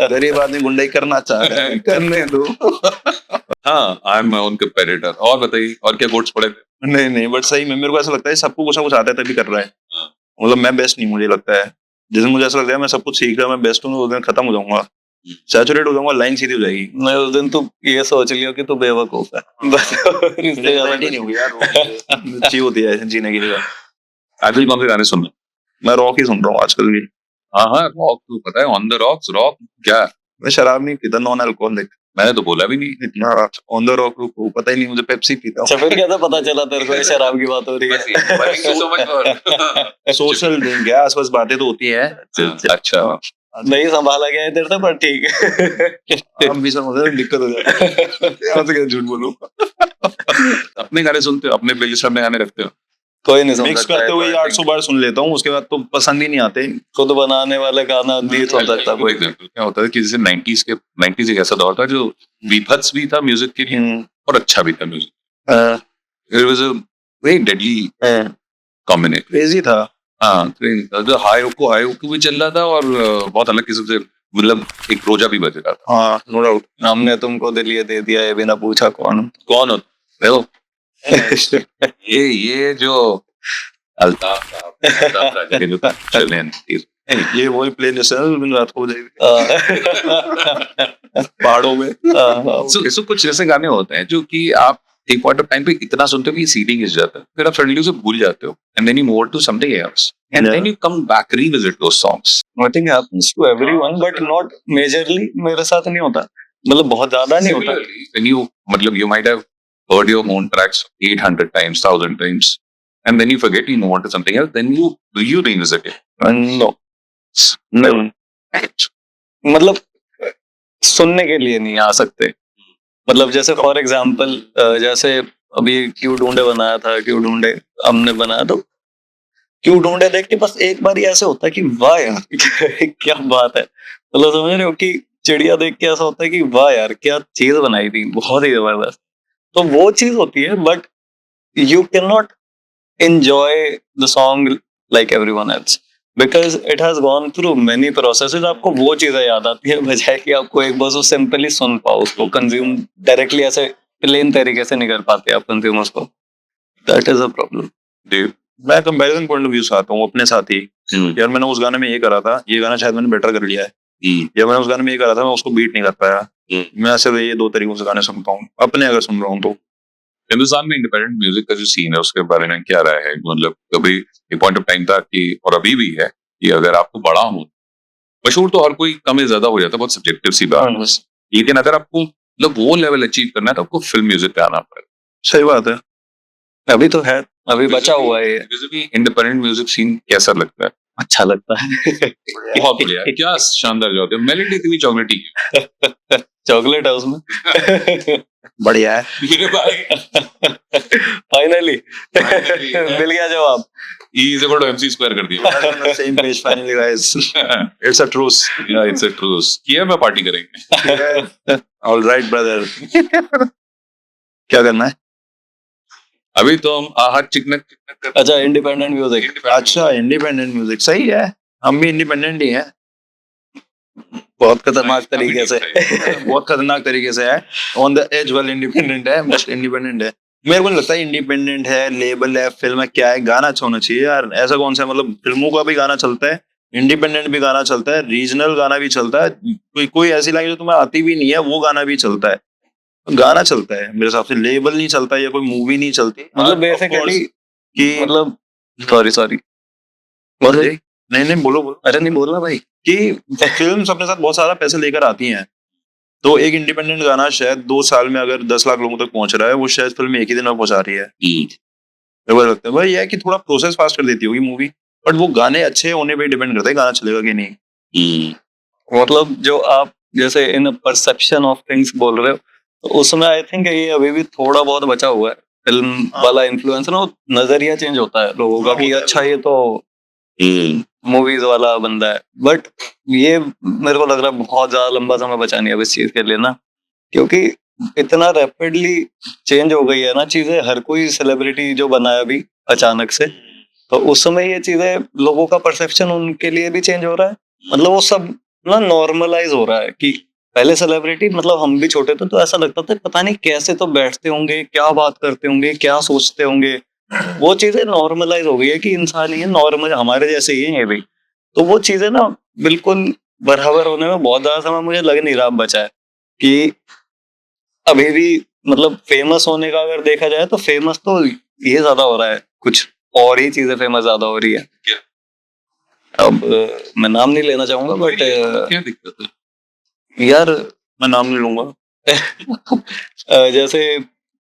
गरीब आदमी गुंडाई करना चाह रहा है, करने दो. हाँ, I am my own competitor. और बताइए, और क्या कोट्स पढ़े थे? नहीं बट सही में मेरे को ऐसा लगता है सबको कुछ ना कुछ आता है तभी कर रहा है. हाँ. मतलब मैं बेस्ट नहीं, मुझे लगता है जिस दिन मुझे ऐसा लगता है मैं सब कुछ सीख रहा, मैं बेस्ट हूँ, उस दिन खत्म हो जाऊंगा, सैचुरेट हो जाऊंगा, लाइन सीधी हो जाएगी. मैं उस दिन तू ये सोच लियो कि तू बेवकूफ है. बस इससे ज्यादा नहीं होगी यार. अच्छी होती है जीने के लिए. आजकल कौन से गाने सुन रहे हैं? मैं रॉक ही सुन रहा हूँ आजकल भी. हाँ रॉक तो पता है, ऑन द रॉक्स. रॉक क्या? मैं शराब नहीं पीता, नॉन अल्कोहलिक. मैंने तो बोला भी नहीं. इतना ऑन द रॉक को पता ही नहीं, मुझे पेप्सी पीता हूँ. फिर कैसे पता चला तेरे को शराब की बात हो रही है? सोशल ड्रिंक है, आसपास बातें तो होती है. अच्छा, नहीं संभाला गया है तेरे से, पर ठीक है. हम भी समझ दिक्कत हो जाती है. झूठ बोलूं. अपने गाने सुनते हो? अपने प्लेलिस्ट में गाने रखते हो? कोई नहीं समझ मिक्स करते हुए 800 बार सुन लेता हूँ, उसके बाद तो पसंद ही नहीं आते. खुद बनाने वाले गाना नहीं सुन सकता कोई. क्या होता है कि जैसे 90s एक ऐसा दौर था जो विभत्स भी था म्यूजिक के लिए और अच्छा भी था music. It was a very deadly combination. Crazy था. हाँ, तो हाई ओको भी चल रहा था और बहुत अलग किस्म से, मतलब एक रोजा भी बज रहा था. हाँ नो डाउट. हमने तुमको दिल ये दे दिया ये बिना पूछा कौन हो देखो. ये जो अल्ताफ राजा के जो चले हैं, ये वही प्लेलिस्ट है दिन रात को हो जाएगी पहाड़ों में. सो कुछ ऐसे गाने होते हैं जो कि आप एक पॉइंट ऑफ टाइम पे इतना सुनते हो कि सीडी घिस जाता है, फिर आप सडनली उसे भूल जाते हो and then you move to something else and then you come back revisit those songs. I think happens to everyone but not majorly. मेरे साथ नहीं होता, मतलब बहुत ज्यादा नहीं होता. When you, मतलब you might have heard your own tracks 800 times, 1000 times, and then you forget, you move on to something else, then you revisit it. No. मतलब सुनने के लिए नहीं आ सकते. मतलब जैसे फॉर एग्जाम्पल जैसे अभी क्यों ढूंढे बनाया था, क्यों ढूंढे हमने बनाया, तो क्यों ढूंढे देख के बस एक बार ही ऐसे होता है कि वाह यार क्या बात है. मतलब समझ रहे हो कि चिड़िया देख के ऐसा होता है कि वाह यार क्या चीज बनाई थी, बहुत ही जबरदस्त. तो वो चीज होती है but you can not enjoy the song like everyone else because it has gone through many processes. आपको वो चीजें याद आती है बजाय कि आपको एक बार सिंपली सुन पाओ, उसको कंज्यूम डायरेक्टली ऐसे प्लेन तरीके से नहीं कर पाते आप कंज्यूम उसको. That is a problem. मैं कंपैरिजन पॉइंट ऑफ व्यू से आता हूँ अपने साथ ही. यार मैंने उस गाने में ये करा था, ये गाना शायद मैंने बेटर कर लिया है, या मैंने उस गाने में ये करा था मैं उसको बीट नहीं कर पाया. मैं सिर्फ ये 2 तरीकों से गाने सुनता हूँ अपने, अगर सुन रहा हूँ तो. हिंदुस्तान में इंडिपेंडेंट म्यूजिक का जो सीन है उसके बारे में क्या राय है? मतलब कभी एक पॉइंट ऑफ टाइम था कि, और अभी भी है कि अगर आपको बड़ा हो, मशहूर तो हर कोई कम या ज्यादा हो जाता है, बहुत सब्जेक्टिव सी बात है, लेकिन अगर आपको मतलब वो लेवल अचीव करना है तो आपको फिल्म म्यूजिक पे आना पड़ेगा. सही बात है. अभी तो है, अभी बचा हुआ है ये। इंडिपेंडेंट म्यूजिक सीन कैसा लगता है? अच्छा लगता है। बहुत बढ़िया, क्या शानदार जॉब है. मेलेडी इतनी चॉकलेटी क्यों? चॉकलेट है उसमें। बढ़िया है. मेरे भाई फाइनली मिल गया जवाब। E is equal to MC square कर दिया. On the same page finally guys. It's a truce. Yeah, it's a truce. किया मैं पार्टी करेंगे. All right brother. क्या करना है? अभी तो हम आहा चिकनक चिकनक अच्छा, इंडिपेंडेंट म्यूजिक। अच्छा, इंडिपेंडेंट म्यूजिक सही है. हम भी इंडिपेंडेंट ही हैं. बहुत खतरनाक तरीके से. बहुत खतरनाक तरीके से है. ऑन द एज वाल इंडिपेंडेंट है, बस इंडिपेंडेंट है. मेरे को नहीं लगता इंडिपेंडेंट है, लेबल है, फिल्म है, क्या है, गाना अच्छा होना चाहिए यार. ऐसा कौन सा, मतलब फिल्मों का भी गाना चलता है, इंडिपेंडेंट भी गाना चलता है, रीजनल गाना भी चलता है. कोई ऐसी लाइन जो तुम्हें आती भी नहीं है वो गाना भी चलता है. गाना चलता है मेरे हिसाब से. लेबल नहीं चलता या कोई मूवी नहीं चलती. मतलब बेसिकली कि मतलब सॉरी नहीं बोलो. अरे नहीं बोलना भाई। कि फिल्म्स अपने साथ बहुत सारा पैसे लेकर आती हैं. तो एक इंडिपेंडेंट गाना शायद 2 साल में अगर 10 लाख लोगों तक पहुंच रहा है, वो शायद फिल्म एक ही दिन में पहुंचा रही है. मेरे को लगता है भाई, यह है कि थोड़ा प्रोसेस फास्ट कर देती होगी मूवी, बट वो गाने अच्छे होने पे डिपेंड करता है गाना चलेगा कि नहीं. मतलब जो आप जैसे इन परसेप्शन ऑफ थिंग्स बोल रहे हो, तो उसमें आई थिंक ये अभी भी थोड़ा बहुत बचा हुआ है. फिल्म वाला इन्फ्लुएंस ना, नजरिया चेंज होता है लोगों का कि अच्छा ये तो मूवीज वाला बंदा है. बट ये मेरे को लग रहा है बहुत ज्यादा लंबा समय बचा नहीं है इस चीज के लिए ना, क्योंकि इतना रैपिडली चेंज हो गई है ना चीजें. हर कोई सेलिब्रिटी जो बना है अभी अचानक से, तो उस समय ये चीजें, लोगों का परसेप्शन उनके लिए भी चेंज हो रहा है. मतलब वो सब ना नॉर्मलाइज हो रहा है कि पहले सेलिब्रिटी, मतलब हम भी छोटे थे तो ऐसा लगता था पता नहीं कैसे तो बैठते होंगे, क्या बात करते होंगे, क्या सोचते होंगे. वो चीजें नॉर्मलाइज हो गई है कि इंसान ही है, नॉर्मल हमारे जैसे ही है ये भी. तो वो चीजें ना बिल्कुल बराबर होने में बहुत ज्यादा समय मुझे लग नहीं रहा बचा है. कि अभी भी मतलब फेमस होने का अगर देखा जाए तो फेमस तो ये ज्यादा हो रहा है, कुछ और ही चीजें फेमस ज्यादा हो रही है. अब मैं नाम नहीं लेना चाहूंगा, बट क्या दिक्कत है? यार मैं नाम नहीं लूंगा. जैसे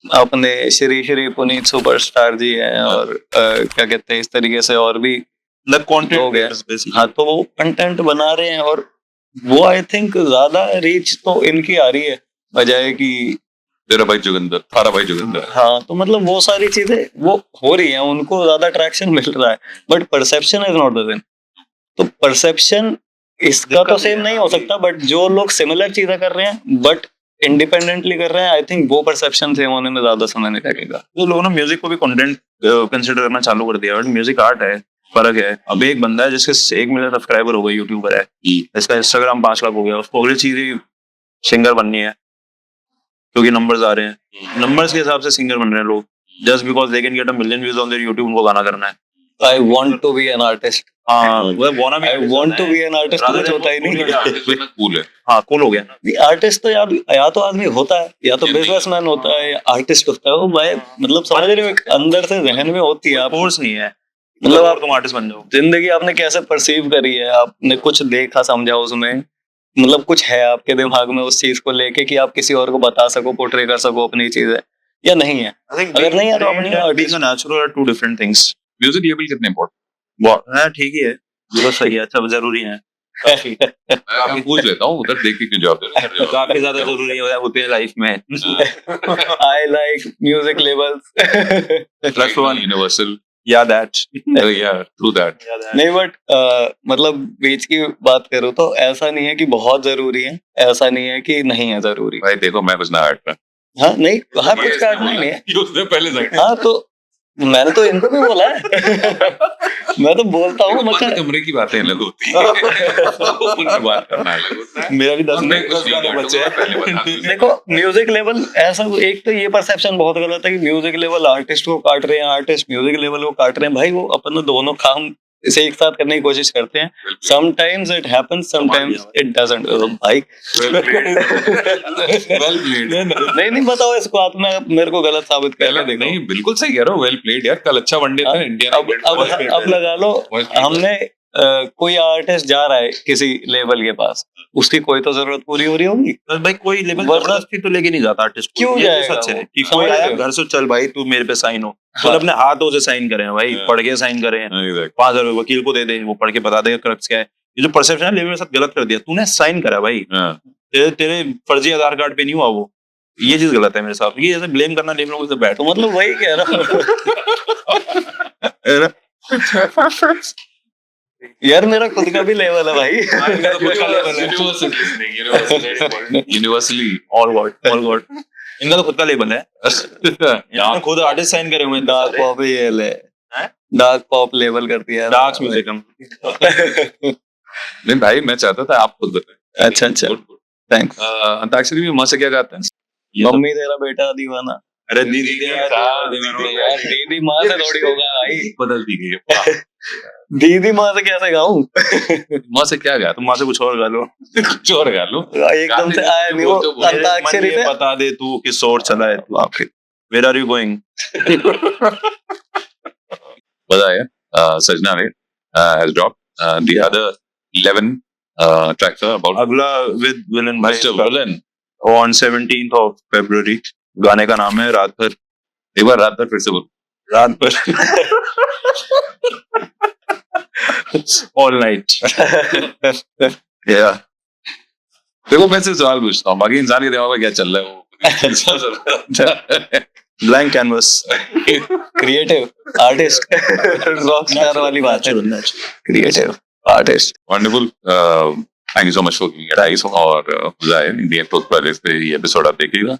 अपने श्री पुनीत सुपरस्टार जी हैं, और क्या कहते हैं इस तरीके से और भी द कंटेंट हो गया. हाँ, तो वो कंटेंट बना रहे हैं और वो आई थिंक ज्यादा रीच तो इनकी आ रही है बजाय कि तेरा भाई जोगिंदर, थारा भाई जोगिंदर. हाँ. तो मतलब वो सारी चीजें वो हो रही हैं, उनको ज्यादा ट्रैक्शन मिल रहा है, but perception is not the same. तो परसेप्शन इसका तो सेम नहीं हो सकता, बट जो लोग सिमिलर चीजें कर रहे हैं बट इंडिपेंडेंटली कर रहे हैं, आई थिंक वो परसेप्शन सेम होने में ज्यादा समय नहीं लगेगा. तो लोगों ने म्यूजिक को भी कंटेंट कंसिडर करना चालू कर दिया. बट म्यूजिक आर्ट है, फर्क है. अब एक बंदा है जिसके 1 मिलियन सब्सक्राइबर हो गए, यूट्यूबर है, इसका इंस्टाग्राम 5 लाख हो गया, उसको अगली चीज ही सिंगर बननी है क्योंकि नंबर्स आ रहे हैं. नंबर्स के हिसाब से सिंगर बन रहे हैं लोग. Just because they can get a million views on their YouTube, उनको गाना करना है. I want to be an artist. हाँ, वो वांना भी. I want to be an artist कुछ होता ही नहीं. कूल है. हाँ, कूल हो गया. आर्टिस्ट तो या तो आदमी होता है, या तो बिजनेसमैन होता है, या आर्टिस्ट होता है. वो भाई मतलब समझ रहे हो, अंदर से जहन में होती है. आप फोर्स नहीं है, मतलब आप तुम आर्टिस्ट बन जाओ. जिंदगी आपने कैसे परसीव करी है, आपने कुछ देखा समझा उसमें, मतलब कुछ है आपके दिमाग में उस चीज को लेके कि आप किसी और को बता सको, पोर्ट्रे कर सको अपनी चीजें, या नहीं है. अगर नहीं है तो अपनी artist and natural are two different things. Music level कितने इम्पोर्टेंट? हाँ, ठीक ही है, बिल्कुल सही है, अच्छा जरूरी है. मैं पूछ लेता हूँ, उधर देख के क्यों जवाब दे रहे हो? काफी ज्यादा जरूरी है लाइफ में. I like music levels. Plus one universal. या दैट. या ट्रू दैट. नहीं, बट मतलब बीच की बात करूँ तो ऐसा नहीं है कि बहुत जरूरी है, ऐसा नहीं है कि नहीं है जरूरी. भाई देखो, मैं कुछ ना हट रहा. हाँ नहीं, हाँ कुछ काटना नहीं है. उसने पहले से. हाँ, तो मैंने तो इनको भी बोला है. मैं तो बोलता हूँ, मतलब कमरे की बातें अलग होती है. बात करना अलग होता है. मेरा भी 10 बच्चे हैं. देखो म्यूजिक लेवल ऐसा, एक तो ये परसेप्शन बहुत गलत है कि म्यूजिक लेवल आर्टिस्ट को काट रहे हैं, आर्टिस्ट म्यूजिक लेवल को काट रहे हैं. भाई वो अपन दोनों काम इसे एक साथ करने की कोशिश करते हैं. Sometimes it happens, sometimes it doesn't. भाई नहीं बताओ इसको, आप में मेरे को गलत साबित कर देखो. नहीं, बिल्कुल सही कह रहे हो. वेल प्लेड यार. कल अच्छा वनडे था इंडिया. अब लगा लो, हमने कोई आर्टिस्ट जा रहा है किसी लेवल के पास, उसकी कोई तो जरूरत पूरी हो रही होगी। तो भाई कोई लेवल वरना- जबरदस्ती तो लेके नहीं जाता आर्टिस्ट क्यों जाएगा सच है वो? कि समझ कोई आया रहे हो? घर से, चल भाई तू मेरे पे साइन हो, तो हाँ। अपने हाथों से साइन करे हैं भाई, हाँ। पढ़ के साइन करे हैं, Exactly. 5,000 वकील को दे दे, वो पढ़ के बता देगा क्रक्स क्या है। ये जो परसेप्शन है, लेवल के साथ गलत कर दिया तूने, साइन करा भाई, हाँ, तेरे फर्जी आधार कार्ड पे नहीं हुआ वो, ये चीज गलत है मेरे साथ। ये ऐसे ब्लेम करना लेवल से बैठ तो मतलब वही कह रहा हूँ यार, मेरा खुद का भी लेवल है भाई। Universally. ऑल गॉड इनका तो खुद का लेबल है, इन्होंने खुद आर्टिस्ट साइन करे हुए हैं। डार्क पॉप ही ले, हैं? डार्क पॉप लेवल कर दिया डार्क म्यूजिक हम नहीं भाई, मैं चाहता था आप खुद बताएं। अच्छा अच्छा, थैंक्स। अंताक्षरी में माँ से क्या गाते हैं? ये तो- मम्मी तेरा बेटा दीवाना। अरे दीदी यार दीदी माँ से थोड़ी होगा भाई, बदल दी गई है। दीदी माँ से कैसे गाऊं? माँ से क्या गाते? तुम माँ से कुछ और गा लो, कुछ और गा लो। एकदम से आया नहीं वो अंताक्षरी ये पे। बता दे तू किस ओर चला है तू, आखिर वेयर आर यू गोइंग। बताया सजना ने has dropped the other 11 tracks are about अगला with villain Mr. Villain। On 17th of February। गाने का नाम है रात भर। एक बार रात भर फिर से बोल। रात भर ऑल नाइट। Yeah. देखो मैं सिर्फ सवाल पूछता हूँ, बाकी इंसान के दिमाग में क्या चल रहा है वो blank canvas, creative artist, rock star वाली बात है। Creative artist. Wonderful. Thank you so much for giving advice और मजा आया। इंडियन पोस्ट प्रोजेक्ट्स पे ये एपिसोड आप देखिएगा।